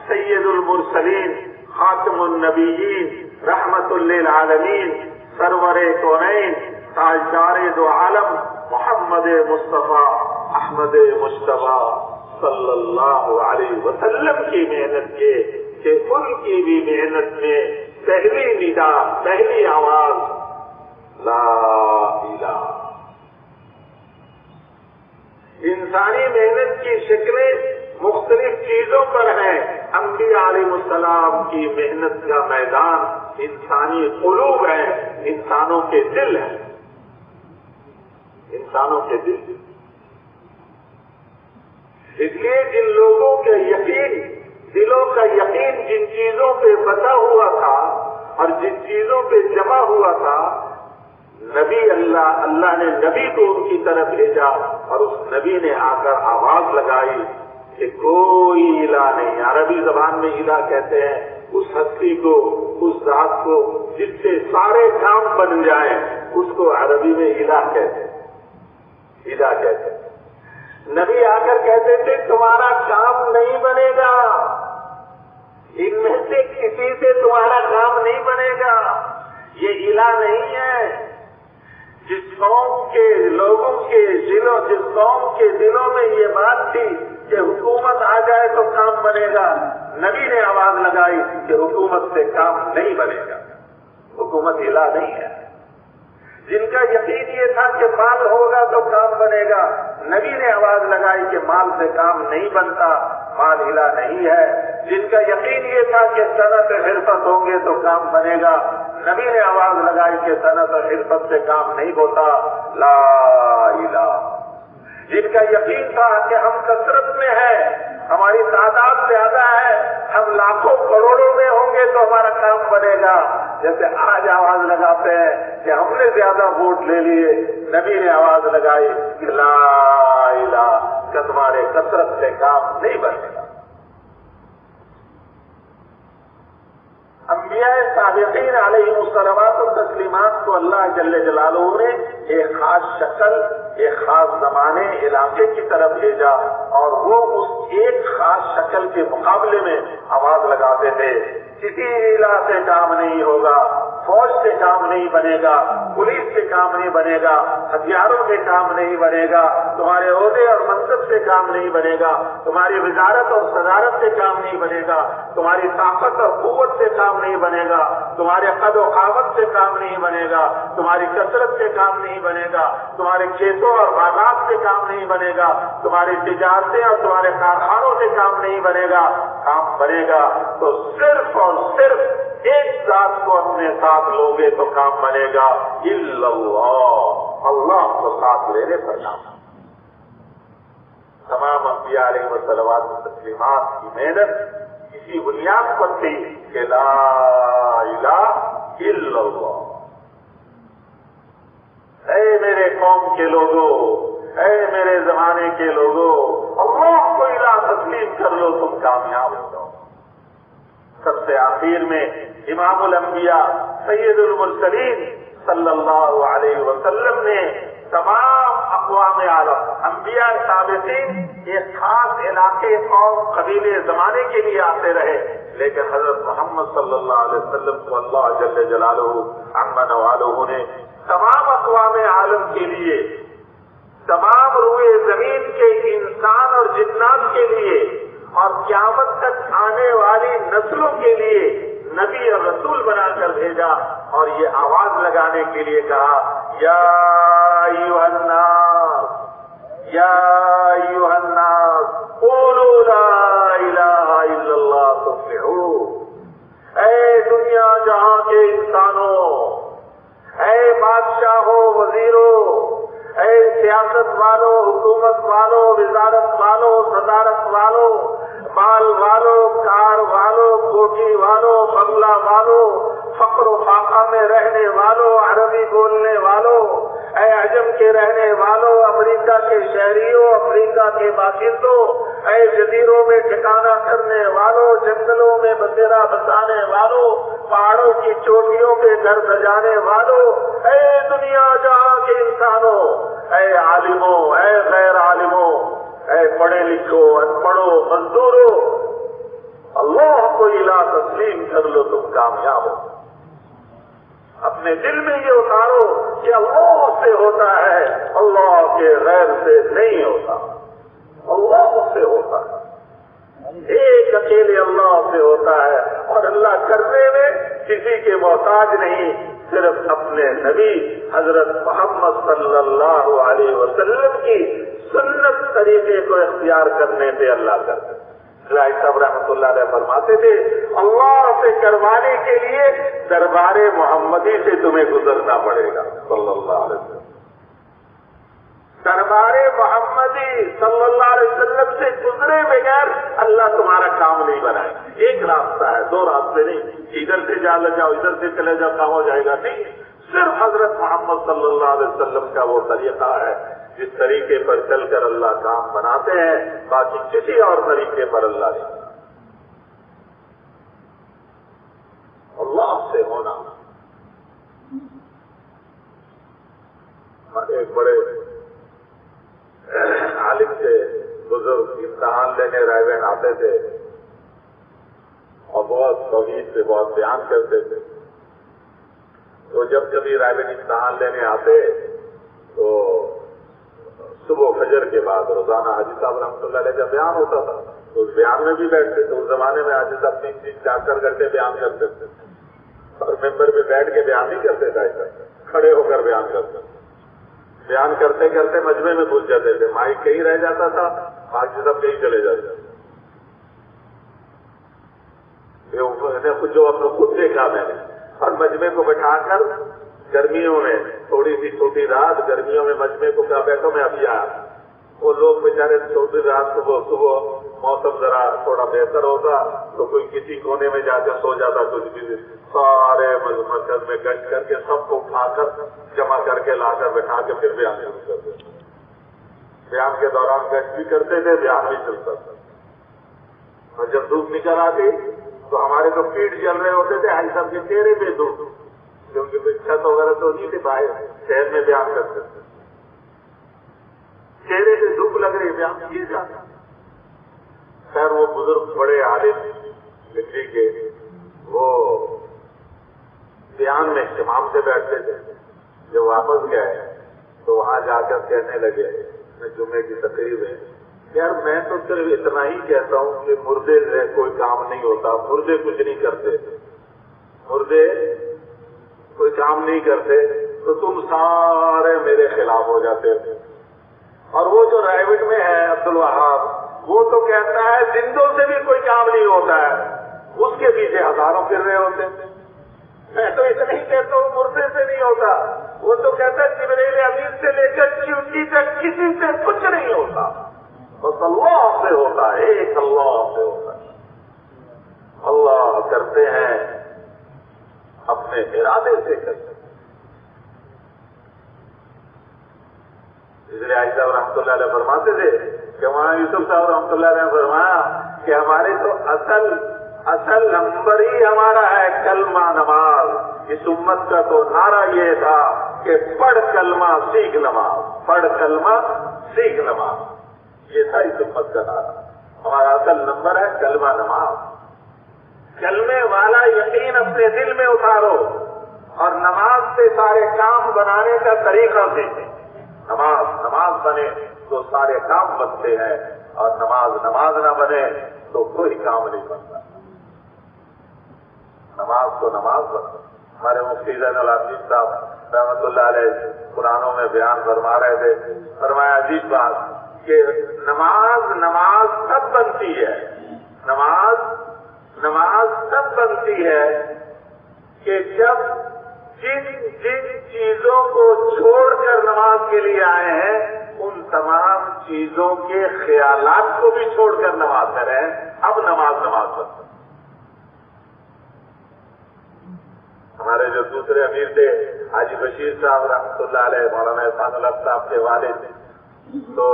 سید المرسلین، خاتم النبیین، رحمت للعالمین، سرور کونین، تاجدار دو عالم، محمد مصطفیٰ احمد مصطفیٰ صلی اللہ علیہ وسلم کی محنت کے کہ ان کی بھی محنت میں پہلی ندا، پہلی آواز لا الہ۔ انسانی محنت کی شکلیں مختلف چیزوں پر ہیں، انبیاء علیہ السلام کی محنت کا میدان انسانی قلوب ہے، انسانوں کے دل ہیں، انسانوں کے دل۔ اس لیے جن لوگوں کے یقین، دلوں کا یقین جن چیزوں پہ بتا ہوا تھا اور جن چیزوں پہ جمع ہوا تھا، نبی اللہ نے نبی کو ان کی طرف بھیجا، اور اس نبی نے آ کر آواز لگائی کہ کوئی الہ نہیں۔ عربی زبان میں الہ کہتے ہیں اس ہستی کو، اس ذات کو جس سے سارے کام بن جائیں، اس کو عربی میں الہ کہتے ہیں، الہ کہتے ہیں۔ نبی آ کر کہتے تھے تمہارا کام نہیں بنے گا، ان میں سے کسی سے تمہارا کام نہیں بنے گا، یہ الہ نہیں ہے۔ جس قوم کے لوگوں کے دلوں جس قوم کے دلوں میں یہ بات تھی کہ حکومت آ جائے تو کام بنے گا، نبی نے آواز لگائی کہ حکومت سے کام نہیں بنے گا، حکومت الہ نہیں ہے۔ جن کا یقین یہ تھا کہ مال ہوگا تو کام بنے گا، نبی نے آواز لگائی کہ مال سے کام نہیں بنتا، مال الہ نہیں ہے۔ جن کا یقین یہ تھا کہ صنعت حرفت ہوں گے تو کام بنے گا، نبی نے آواز لگائی کہ صنعت اور حرفت سے کام نہیں ہوتا، لا الہ۔ جن کا یقین تھا کہ ہم کثرت میں ہیں، ہماری تعداد زیادہ ہے، ہم لاکھوں کروڑوں میں ہوں گے تو ہمارا کام بنے گا، جیسے آج آواز لگاتے ہیں کہ ہم نے زیادہ ووٹ لے لیے، نبی نے آواز لگائی کہ لا الہ، کہ تمہارے کثرت سے کام نہیں بنے گا۔ انبیاء سابقین علیہم الصلوات والتسلیمات کو اللہ جل جلالہ نے ایک خاص شکل، ایک خاص زمانے، علاقے کی طرف بھیجا، اور وہ اس ایک خاص شکل کے مقابلے میں آواز لگاتے تھے۔ کسی علاقے سے کام نہیں ہوگا، فوج سے کام نہیں بنے گا، پولیس سے کام نہیں بنے گا، ہتھیاروں سے کام نہیں بنے گا، تمہارے عہدے اور منصب سے کام نہیں بنے گا، تمہاری وزارت اور صدارت سے کام نہیں بنے گا، تمہاری طاقت اور قوت سے کام نہیں بنے گا، تمہارے قد و قامت سے کام نہیں بنے گا، تمہاری کثرت سے کام نہیں بنے گا، تمہارے کھیتوں اور باغات سے کام نہیں بنے گا، تمہاری تجارتیں اور تمہارے کارخانوں سے کام نہیں بنے گا۔ کام بنے گا تو صرف اور صرف ایک ذات کو اپنے ساتھ لوگے تو کام بنے گا، الا اللہ، اللہ کو ساتھ لینے پر کام۔ تمام انبیاء علیہ الصلوات والتسلیمات کی محنت اسی بنیاد پر تھی کہ لا الہ الا اللہ۔ اے میرے قوم کے لوگوں، اے میرے زمانے کے لوگوں، اللہ کو الہ تسلیم کر لو، تم کامیاب ہو جاؤ۔ سب سے آخر میں امام الانبیاء سید المرسلین صلی اللہ علیہ وسلم نے تمام اقوام عالم، انبیاء سابقین ایک خاص علاقے، قوم، قبیلے، زمانے کے لیے آتے رہے، لیکن حضرت محمد صلی اللہ علیہ وسلم کو اللہ جل جلالہ عما نوالہ نے تمام اقوام عالم کے لیے، تمام روئے زمین کے انسان اور جنات کے لیے اور قیامت تک آنے والی نسلوں کے لیے نبی اور رسول بنا کر بھیجا، اور یہ آواز لگانے کے لیے کہا یا ایھا الناس، یا ایھا الناس قولوا لا الہ الا اللہ تفلحوا۔ اے دنیا جہاں کے انسانوں، اے بادشاہوں، وزیروں، اے سیاست والوں، حکومت والوں، وزارت والوں، صدارت والوں، مال والوں، کار والوں، کوٹھی والوں، بنگلہ والوں، فقر و فاقہ میں رہنے والوں، عربی بولنے والوں، اے عجم کے رہنے والوں، امریکہ کے شہریوں، افریقہ کے باشندوں، اے جزیروں میں ٹھکانہ کرنے والوں، جنگلوں میں بسیرا بسانے والوں، پہاڑوں کی چوٹیوں پہ گھر سجانے والوں، اے دنیا جہاں کے انسانوں، اے عالموں، اے غیر عالموں، اے پڑھے لکھو، ان پڑھو، مزدوروں، اللہ کو الہ تسلیم کر لو، تم کامیاب ہو۔ اپنے دل میں یہ اتارو کہ اللہ سے ہوتا ہے، اللہ کے غیر سے نہیں ہوتا، اللہ سے ہوتا ہے، ایک اکیلے اللہ سے ہوتا ہے، اور اللہ کرنے میں کسی کے محتاج نہیں، صرف اپنے نبی حضرت محمد صلی اللہ علیہ وسلم کی سنت طریقے کو اختیار کرنے پہ اللہ کرتے۔ صاحب رحمۃ اللہ علیہ فرماتے تھے اللہ سے کروانے کے لیے دربار محمدی سے تمہیں گزرنا پڑے گا، صلی اللہ علیہ وسلم۔ دربار محمدی صلی اللہ علیہ وسلم سے گزرے بغیر اللہ تمہارا کام نہیں بنائے۔ ایک راستہ ہے، دو راستے نہیں، ادھر سے جاؤ ادھر سے چلے جاؤ، کام ہو جائے گا، نہیں، صرف حضرت محمد صلی اللہ علیہ وسلم کا وہ طریقہ ہے جس طریقے پر چل کر اللہ کام بناتے ہیں، باقی کسی اور طریقے پر اللہ نہیں۔ اللہ سے ہونا۔ ایک بڑے عالم سے بزرگ امتحان لینے رائے بہن آتے تھے اور بہت توحید سے بہت بیان کرتے تھے، تو جب کبھی رائبن امتحان لینے آتے تو صبح فجر کے بعد روزانہ حاجی صاحب رحمۃ اللہ علیہ کا بیان ہوتا تھا، تو اس بیان میں بھی بیٹھتے تھے۔ اس زمانے میں حاجی صاحب 3-4 گھنٹے بیان کرتے تھے، اور ممبر پہ بیٹھ کے بیان نہیں کرتے تھے، کھڑے ہو کر بیان کرتے تھے۔ بیان کرتے کرتے مجمع میں گھس جاتے تھے، مائک کہیں رہ جاتا تھا، حاجی صاحب کہیں چلے جاتے تھے۔ جو اپنے خود دیکھا میں نے، اور مجمع کو بٹھا کر گرمیوں میں تھوڑی سی چھوٹی رات، گرمیوں میں مجمع کو کیا بیٹھو میں ابھی آیا، وہ لوگ بیچارے چھوٹی رات صبح موسم ذرا تھوڑا بہتر ہوتا تو کوئی کسی کونے میں جا کے سو جاتا، کچھ بھی سارے مسجد میں گشت کر کے سب کو اٹھا کر جمع کر کے لا کر بٹھا کے پھر بیان شروع کرتے تھے۔ بیان کے دوران گشت بھی کرتے تھے، بیان بھی چلتا تھا، اور جب دھوپ نکل آتی تو ہمارے تو پیٹ جل رہے ہوتے تھے، حاجی صاحب کے چہرے پہ دھوپ، کیونکہ کوئی چھت وغیرہ تو نہیں تھی، باہر شہر میں بیان کرتے تھے، چہرے پہ دھوپ لگ رہی، بیان کیے جاتا۔ خیر وہ بزرگ بڑے عالم لکھنے کے، وہ بیان میں اہتمام سے بیٹھتے تھے۔ جب واپس گئے تو وہاں جا کر کہنے لگے جمعے کی تقریب ہے، یار میں تو صرف اتنا ہی کہتا ہوں کہ مردے سے کوئی کام نہیں ہوتا، مردے کچھ نہیں کرتے، مردے کوئی کام نہیں کرتے، تو تم سارے میرے خلاف ہو جاتے تھے۔ اور وہ جو رائبٹ میں ہے عبد الوہاب، وہ تو کہتا ہے زندوں سے بھی کوئی کام نہیں ہوتا ہے، اس کے پیچھے ہزاروں پھر رہے ہوتے ہیں۔ میں تو اتنا ہی کہتا ہوں مردے سے نہیں ہوتا، وہ تو کہتا ہے جبریل امین سے لے کر چیونٹی تک کسی سے کچھ نہیں ہوتا، بس اللہ سے ہوتا ہے، ایک اللہ سے ہوتا ہے۔ اللہ کرتے ہیں اپنے ارادے سے کرتے ہیں۔ اس لیے حاجی صاحب رحمۃ اللہ علیہ فرماتے تھے کہ وہاں یوسف صاحب رحمۃ اللہ علیہ نے فرمایا کہ ہمارے تو اصل نمبر ہی ہمارا ہے کلمہ نماز۔ اس امت کا تو نعرہ یہ تھا کہ پڑھ کلمہ سیکھ نماز، پڑھ کلمہ سیکھ نماز، یہ تھا اس امت کا نعرہ۔ ہمارا اصل نمبر ہے کلمہ نماز۔ کلمے والا یقین اپنے دل میں اتارو اور نماز سے سارے کام بنانے کا طریقہ سیکھیں۔ نماز بنے تو سارے کام بنتے ہیں، اور نماز نہ بنے تو کوئی کام نہیں بنتا۔ نماز تو نماز بنتا۔ ہمارے مفتی زین العابدین صاحب رحمۃ اللہ علیہ قرآنوں میں بیان فرما رہے تھے، فرمایا عجیب بات کہ نماز تب بنتی ہے، نماز تب بنتی ہے کہ جب جن چیزوں کو چھوڑ کر نماز کے لیے آئے ہیں ان تمام چیزوں کے خیالات کو بھی چھوڑ کر نماز میں رہیں، اب نماز بنتی۔ ہمارے جو دوسرے امیر تھے حاجی بشیر صاحب رحمۃ اللہ علیہ، مولانا احسان الحق صاحب کے والد، تو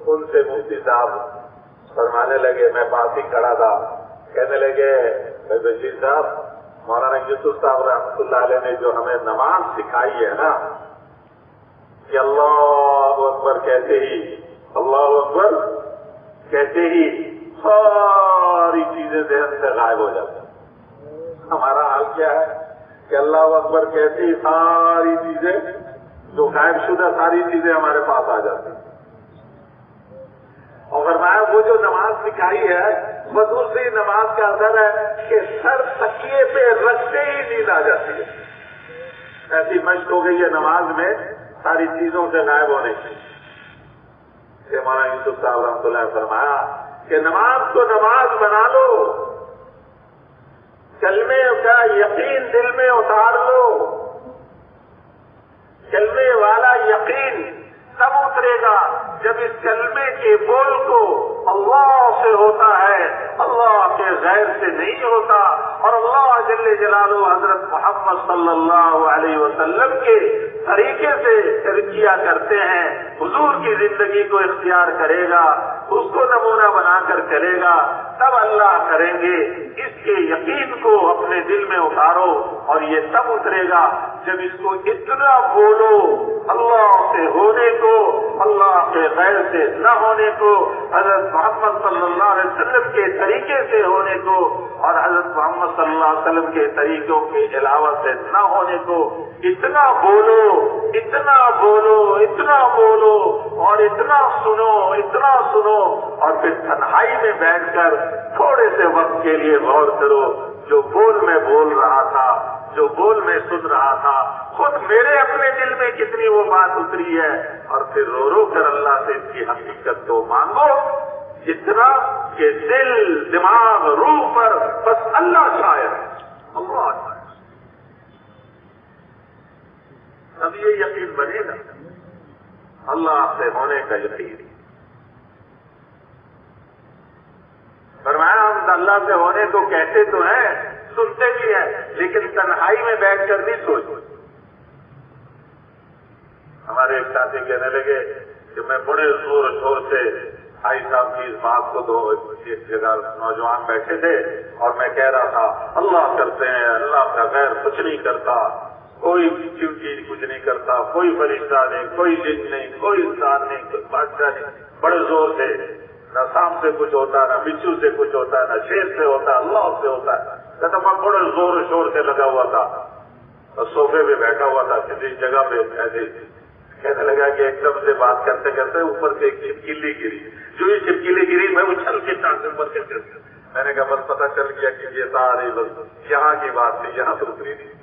ان سے مفتی صاحب فرمانے لگے، میں پاس ہی کھڑا تھا، کہنے لگے بشیر صاحب مولانا یوسف صاحب رحمۃ اللہ علیہ نے جو ہمیں نماز سکھائی ہے نا، کہ اللہ اکبر کہتے ہی ساری چیزیں ذہن سے غائب ہو جاتی ہیں۔ ہمارا حال کیا ہے کہ اللہ اکبر کہتے ہی ساری چیزیں جو غائب شدہ ساری چیزیں ہمارے پاس آ جاتی ہیں۔ اور فرمایا وہ جو نماز سکھائی ہے وہ دوسری نماز کا اثر ہے کہ سر تکیے پہ رکھتے ہی نیند آ جاتی ہے۔ ایسی مشق ہو گئی ہے نماز میں ساری چیزوں سے غائب ہونے کی۔ کہ مولانا یوسف صاحب رحمۃ اللہ نے فرمایا کہ نماز کو نماز بنا لو، کلمے کا یقین دل میں اتار لو، کلمے والا یقین تب اترے گا جب اس کلمے کے بول کو اللہ سے ہوتا ہے، اللہ کے غیر سے نہیں ہوتا، اور اللہ جل جلالہ حضرت محمد صلی اللہ علیہ وسلم کے طریقے سے کیا کرتے ہیں، حضور کی زندگی کو اختیار کرے گا، اس کو نمونہ بنا کر چلے گا، تب اللہ کریں گے۔ اس کے یقین کو اپنے دل میں اتارو، اور یہ تب اترے گا جب اس کو اتنا بولو اللہ سے ہونے کو اللہ کے غیر سے نہ ہونے کو، حضرت محمد صلی اللہ علیہ وسلم کے طریقے سے ہونے کو، اور حضرت محمد صلی اللہ علیہ وسلم کے طریقوں کے علاوہ سے نہ ہونے کو، اتنا بولو اتنا بولو اتنا بولو اور اتنا سنو اتنا سنو، اور پھر تنہائی میں بیٹھ کر تھوڑے سے وقت کے لیے غور کرو، جو بول میں بول رہا تھا، جو بول میں سن رہا تھا، خود میرے اپنے دل میں کتنی وہ بات اتری ہے، اور پھر رو رو کر اللہ سے اس کی حقیقت کو مانگو، جتنا کہ دل دماغ روح پر بس اللہ شاید اللہ شاید، اب یہ یقین بنے گا اللہ سے ہونے کا یقین۔ فرمایا ہم اللہ سے ہونے کو کہتے تو ہیں، سنتے بھی ہیں، لیکن تنہائی میں بیٹھ کر نہیں سوچتے۔ ہمارے ایک ساتھی کہنے لگے کہ میں بڑے زور شور سے بھائی صاحب کی اس بات کو دو، ایک جگہ نوجوان بیٹھے تھے اور میں کہہ رہا تھا اللہ کرتے ہیں، اللہ کا غیر کچھ نہیں کرتا، کوئی چیز کچھ نہیں کرتا، کوئی فرشتہ نہیں، کوئی جن نہیں، کوئی انسان نہیں، کوئی بادشاہ نہیں، بڑے زور سے، نہ سانپ سے کچھ ہوتا، نہ بچھو سے کچھ ہوتا، نہ شیر سے ہوتا، اللہ سے ہوتا ہے۔ کہتا میں بڑے زور شور سے لگا ہوا تھا اور صوفے پہ بیٹھا ہوا تھا کسی جگہ پہ، ایسے کہنے لگا کہ ایک دم سے بات کرتے کرتے اوپر سے ایک چپکلی گری، جو ہی چپکلی گری میں اچھل کے چانس اوپر کے کرتے، میں نے کہا بس پتہ چل گیا کہ یہ ساری بس یہاں کی بات تھی، یہاں تو اتری نہیں۔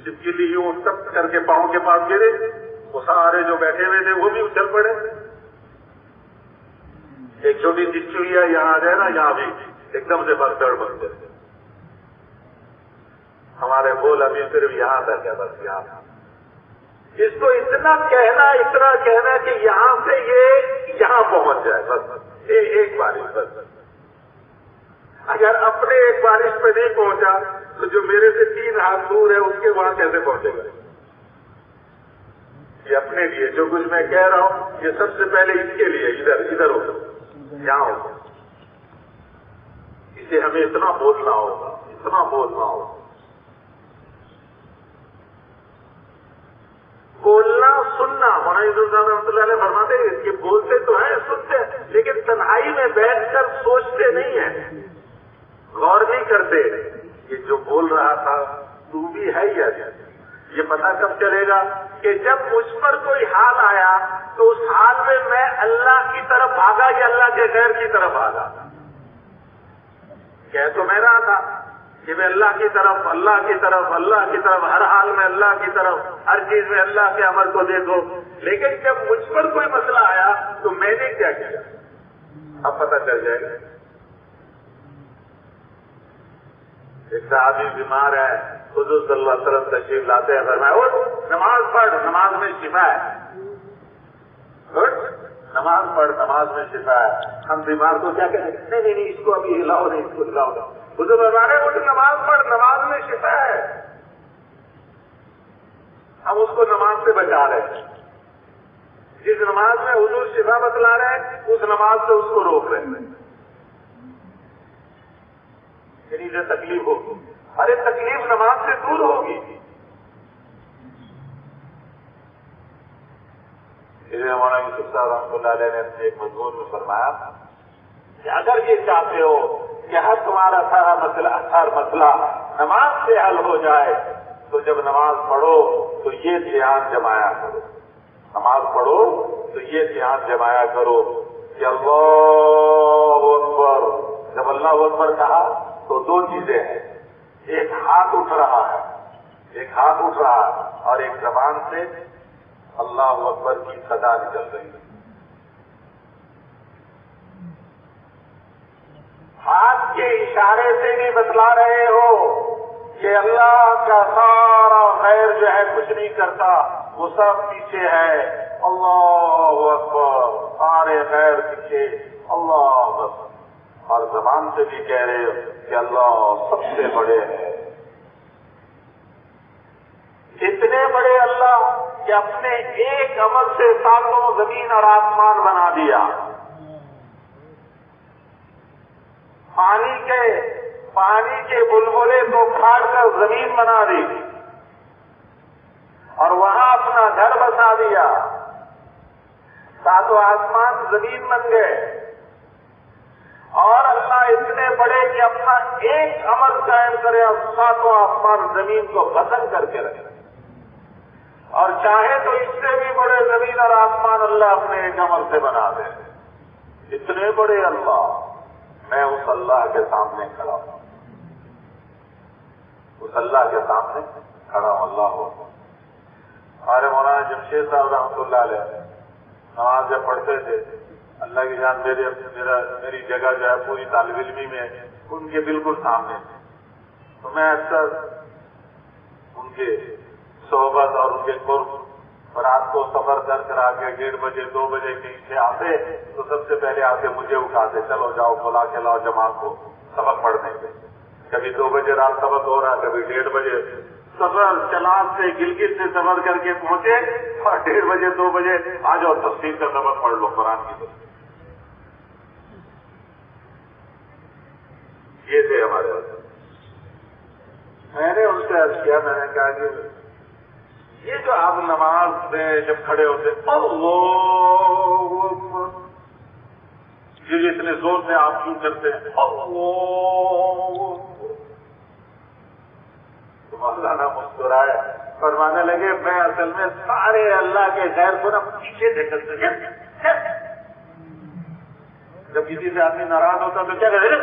چپکلی یوں ٹپ کر کے پاؤں کے پاس گرے، وہ سارے جو بیٹھے ہوئے تھے وہ بھی اچھل پڑے۔ ایک چھوٹی سی چڑیا یہاں آ جائے نا، یہاں بھی ایک دم سے بس گڑ بن جائے۔ ہمارے بول ابھی صرف یہاں تک ہے، بس یہاں اس کو اتنا کہنا کہ یہاں سے یہ یہاں پہنچ جائے، بس ایک بارش، بس اگر اپنے ایک بارش پہ نہیں پہنچا تو جو میرے سے 3 ہاتھ دور ہے اس کے وہاں کیسے پہنچے گا؟ یہ اپنے لیے جو کچھ میں کہہ رہا ہوں یہ سب سے پہلے اس کے لیے، ادھر ہو، یہاں ہو، اسے ہمیں اتنا بولنا ہوگا، اتنا بولنا ہوگا۔ بولنا سننا، مولانا صاحب رحمۃ اللہ علیہ فرماتے ہیں کہ بولتے تو ہیں، سنتے ہیں، لیکن تنہائی میں بیٹھ کر سوچتے نہیں ہیں، غور نہیں کرتے کہ جو بول رہا تھا تو بھی ہے یا نہیں۔ یہ پتہ کب چلے گا کہ جب مجھ پر کوئی حال آیا تو اس حال میں میں اللہ کی طرف بھاگا یا اللہ کے غیر کی طرف بھاگا۔ کہہ تو میں رہا تھا کہ میں اللہ کی طرف اللہ کی طرف اللہ کی طرف، ہر حال میں اللہ کی طرف، ہر چیز میں اللہ کے امر کو دیکھو، لیکن جب مجھ پر کوئی مسئلہ آیا تو میں نے کیا کیا اب پتہ چل جائے گا۔ ایک صحابی بیمار ہے، حضور صلی اللہ علیہ وسلم تشریف لاتے ہیں، فرمایا اٹھ نماز پڑھ، نماز میں شفا ہے، اٹھ نماز پڑھ، نماز میں شفا ہے۔ ہم بیمار کو کیا کہیں؟ نہیں اس کو ابھی ہلاؤ نہیں، اس کو ہلاؤ نہیں۔ حضور فرمانے اٹھ نماز پڑھ، نماز میں شفا ہے۔ ہم اس کو نماز سے بچا رہے ہیں، جس نماز میں حضور شفا بتلا رہے ہیں اس نماز سے اس کو روک رہے ہیں، یعنی جو تکلیف ہوگی، ارے تکلیف نماز سے دور ہوگی۔ مولانا یوسف صاحب رحمۃ اللہ علیہ نے اپنے ایک مضمون میں فرمایا کہ اگر یہ چاہتے ہو کہ ہر تمہارا سارا مسئلہ نماز سے حل ہو جائے تو جب نماز پڑھو تو یہ دھیان جمایا کرو، نماز پڑھو تو یہ دھیان جمایا کرو کہ اللہ اکبر۔ جب اللہ اکبر کہا تو 2 چیزیں ہیں، ایک ہاتھ اٹھ رہا ہے، اور ایک زبان سے اللہ اکبر کی صدا نکل رہی ہے۔ ہاتھ کے اشارے سے بھی بتلا رہے ہو کہ اللہ کا سارا غیر جو ہے کچھ نہیں کرتا، وہ سب پیچھے ہے، اللہ اکبر، سارے غیر پیچھے، اللہ بس۔ اور زبان سے بھی کہہ رہے ہو کہ اللہ سب سے بڑے ہیں، اتنے بڑے اللہ کہ اپنے ایک عمل سے ساتوں زمین اور آسمان بنا دیا، پانی کے بلبلے کو کھاڑ کر زمین بنا دی اور وہاں اپنا گھر بسا دیا، ساتوں آسمان زمین بن گئے، اور اللہ اتنے بڑے کہ اپنا ایک امر قائم کرے اور ساتوں آسمان زمین کو بسن کر کے رکھے، اور چاہے تو اس سے بھی بڑے زمین اور آسمان اللہ اپنے ایک امر سے بنا دے۔ اتنے بڑے اللہ، میں اس اللہ کے سامنے کھڑا ہوں، اس اللہ کے سامنے کھڑا ہوں۔ اللہ ہو ہمارے مولانا جمشید صاحب رحمۃ اللہ علیہ نماز جب پڑھتے تھے، اللہ کی جان میری جگہ جو ہے پوری طالب علمی میں ان کے بالکل سامنے تھے، تو میں اکثر ان کے صحبت اور ان کے قرب، رات کو سفر کر کر آ کے 1:30 بجے 2 بجے کہیں سے آتے تو سب سے پہلے آ کے مجھے اٹھاتے، چلو جاؤ بلا کے لاؤ جماعت کو سبق پڑھنے کے۔ کبھی 2 بجے رات سبق ہو رہا، کبھی 1:30 بجے سفر چلان سے گلگت سے سفر کر کے پہنچے، اور 1:30 بجے 2 بجے آ جاؤ تفسیر کا سبق پڑھ لو، قرآن کی تفسیر۔ یہ تھے ہمارے پاس۔ میں نے ان سے عرض کیا، میں نے کہا کہ یہ جو آپ نماز میں جب کھڑے ہوتے اللہ اکبر، یہ اتنے زور سے آپ کیوں کرتے ہیں اللہ اکبر؟ تو مولانا مسکرائے، فرمانے لگے میں اصل میں سارے اللہ کے غیر کو نا پیچھے دھکیلتے ہیں۔ جب کسی سے آدمی ناراض ہوتا تو کیا کہتے ہیں؟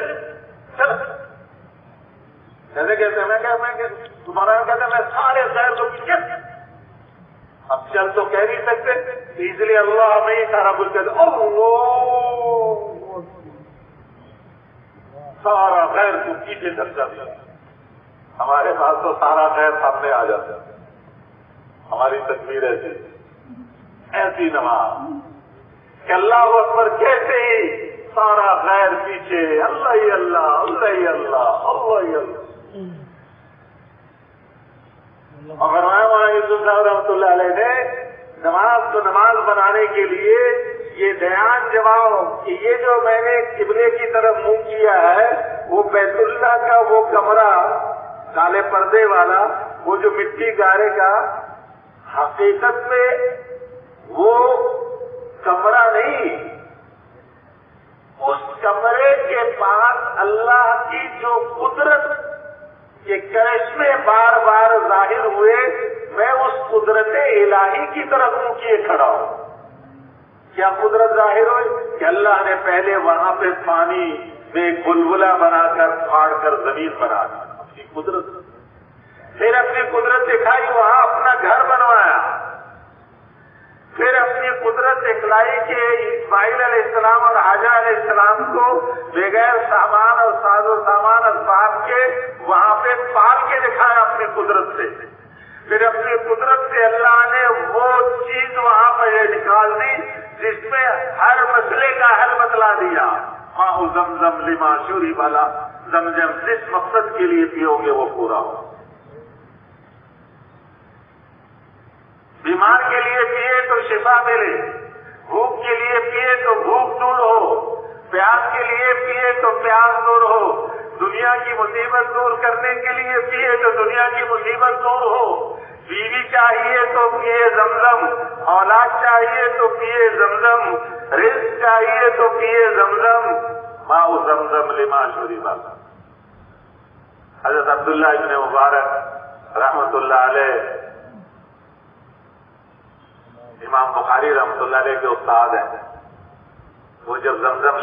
چل کیسے کہتے ہیں؟ میں تمہارا کہتے ہیں میں سارے غیر کو پیچھے، اب چل تو کہہ نہیں سکتے، اس لیے اللہ ہمیں ہی سارا کچھ کہتے سارا غیر کو پیچھے دھکا دیا۔ ہمارے پاس تو سارا غیر سامنے آ جاتا ہے، ہماری تکبیر ایسی نماز کہ اللہ اکبر کہتے ہی سارا غیر پیچھے، اللہ ہی اللہ، اللہ ہی اللہ، اللہ ہی اللہ۔ اور فرمایا یوسف صاحب رحمۃ اللہ علیہ نے نماز کو نماز بنانے کے لیے یہ دھیان جماؤ کہ یہ جو میں نے قبلے کی طرف منہ کیا ہے وہ بیت اللہ کا وہ کمرہ کالے پردے والا، وہ جو مٹی گارے کا، حقیقت میں وہ کمرہ نہیں، اس کمرے کے پاس اللہ کی جو قدرت کے کرشمے بار بار ظاہر ہوئے، میں اس قدرت الہی کی طرف منہ کیے کھڑا ہوں۔ کیا قدرت ظاہر ہوئی کہ اللہ نے پہلے وہاں پہ پانی میں بلبلا بنا کر پھاڑ کر زمین بنا دی، اپنی قدرت، پھر اپنی قدرت دکھائی، وہاں اپنا گھر بنوایا، پھر اپنی قدرت دکھلائی کہ اسماعیل علیہ السلام اور حاجرہ علیہ السلام کو بغیر سامان اور ساز و سامان اسباب کے وہاں پہ پال کے دکھایا اپنی قدرت سے، پھر اپنی قدرت سے اللہ نے وہ چیز وہاں پہ نکال دی جس میں ہر مسئلے کا حل بتلا دیا۔ ماء زمزم لما شرب له، زمزم جس مقصد کے لیے پیو گے وہ پورا ہو۔ بیمار کے لیے پیے تو شفا ملے، بھوک کے لیے پیے تو بھوک دور ہو، پیاس کے لیے پیے تو پیاس دور ہو، دنیا کی مصیبت دور کرنے کے لیے پیے تو دنیا کی مصیبت دور ہو، بیوی چاہیے تو پیے زمزم، اولاد چاہیے تو پیے زمزم، رزق چاہیے تو پیے زمزم، ماء زمزم لما شرب له۔ حضرت عبداللہ ابن مبارک رحمۃ اللہ علیہ، امام بخاری رحمۃ اللہ علیہ کے استاد ہیں، وہ جب زمزم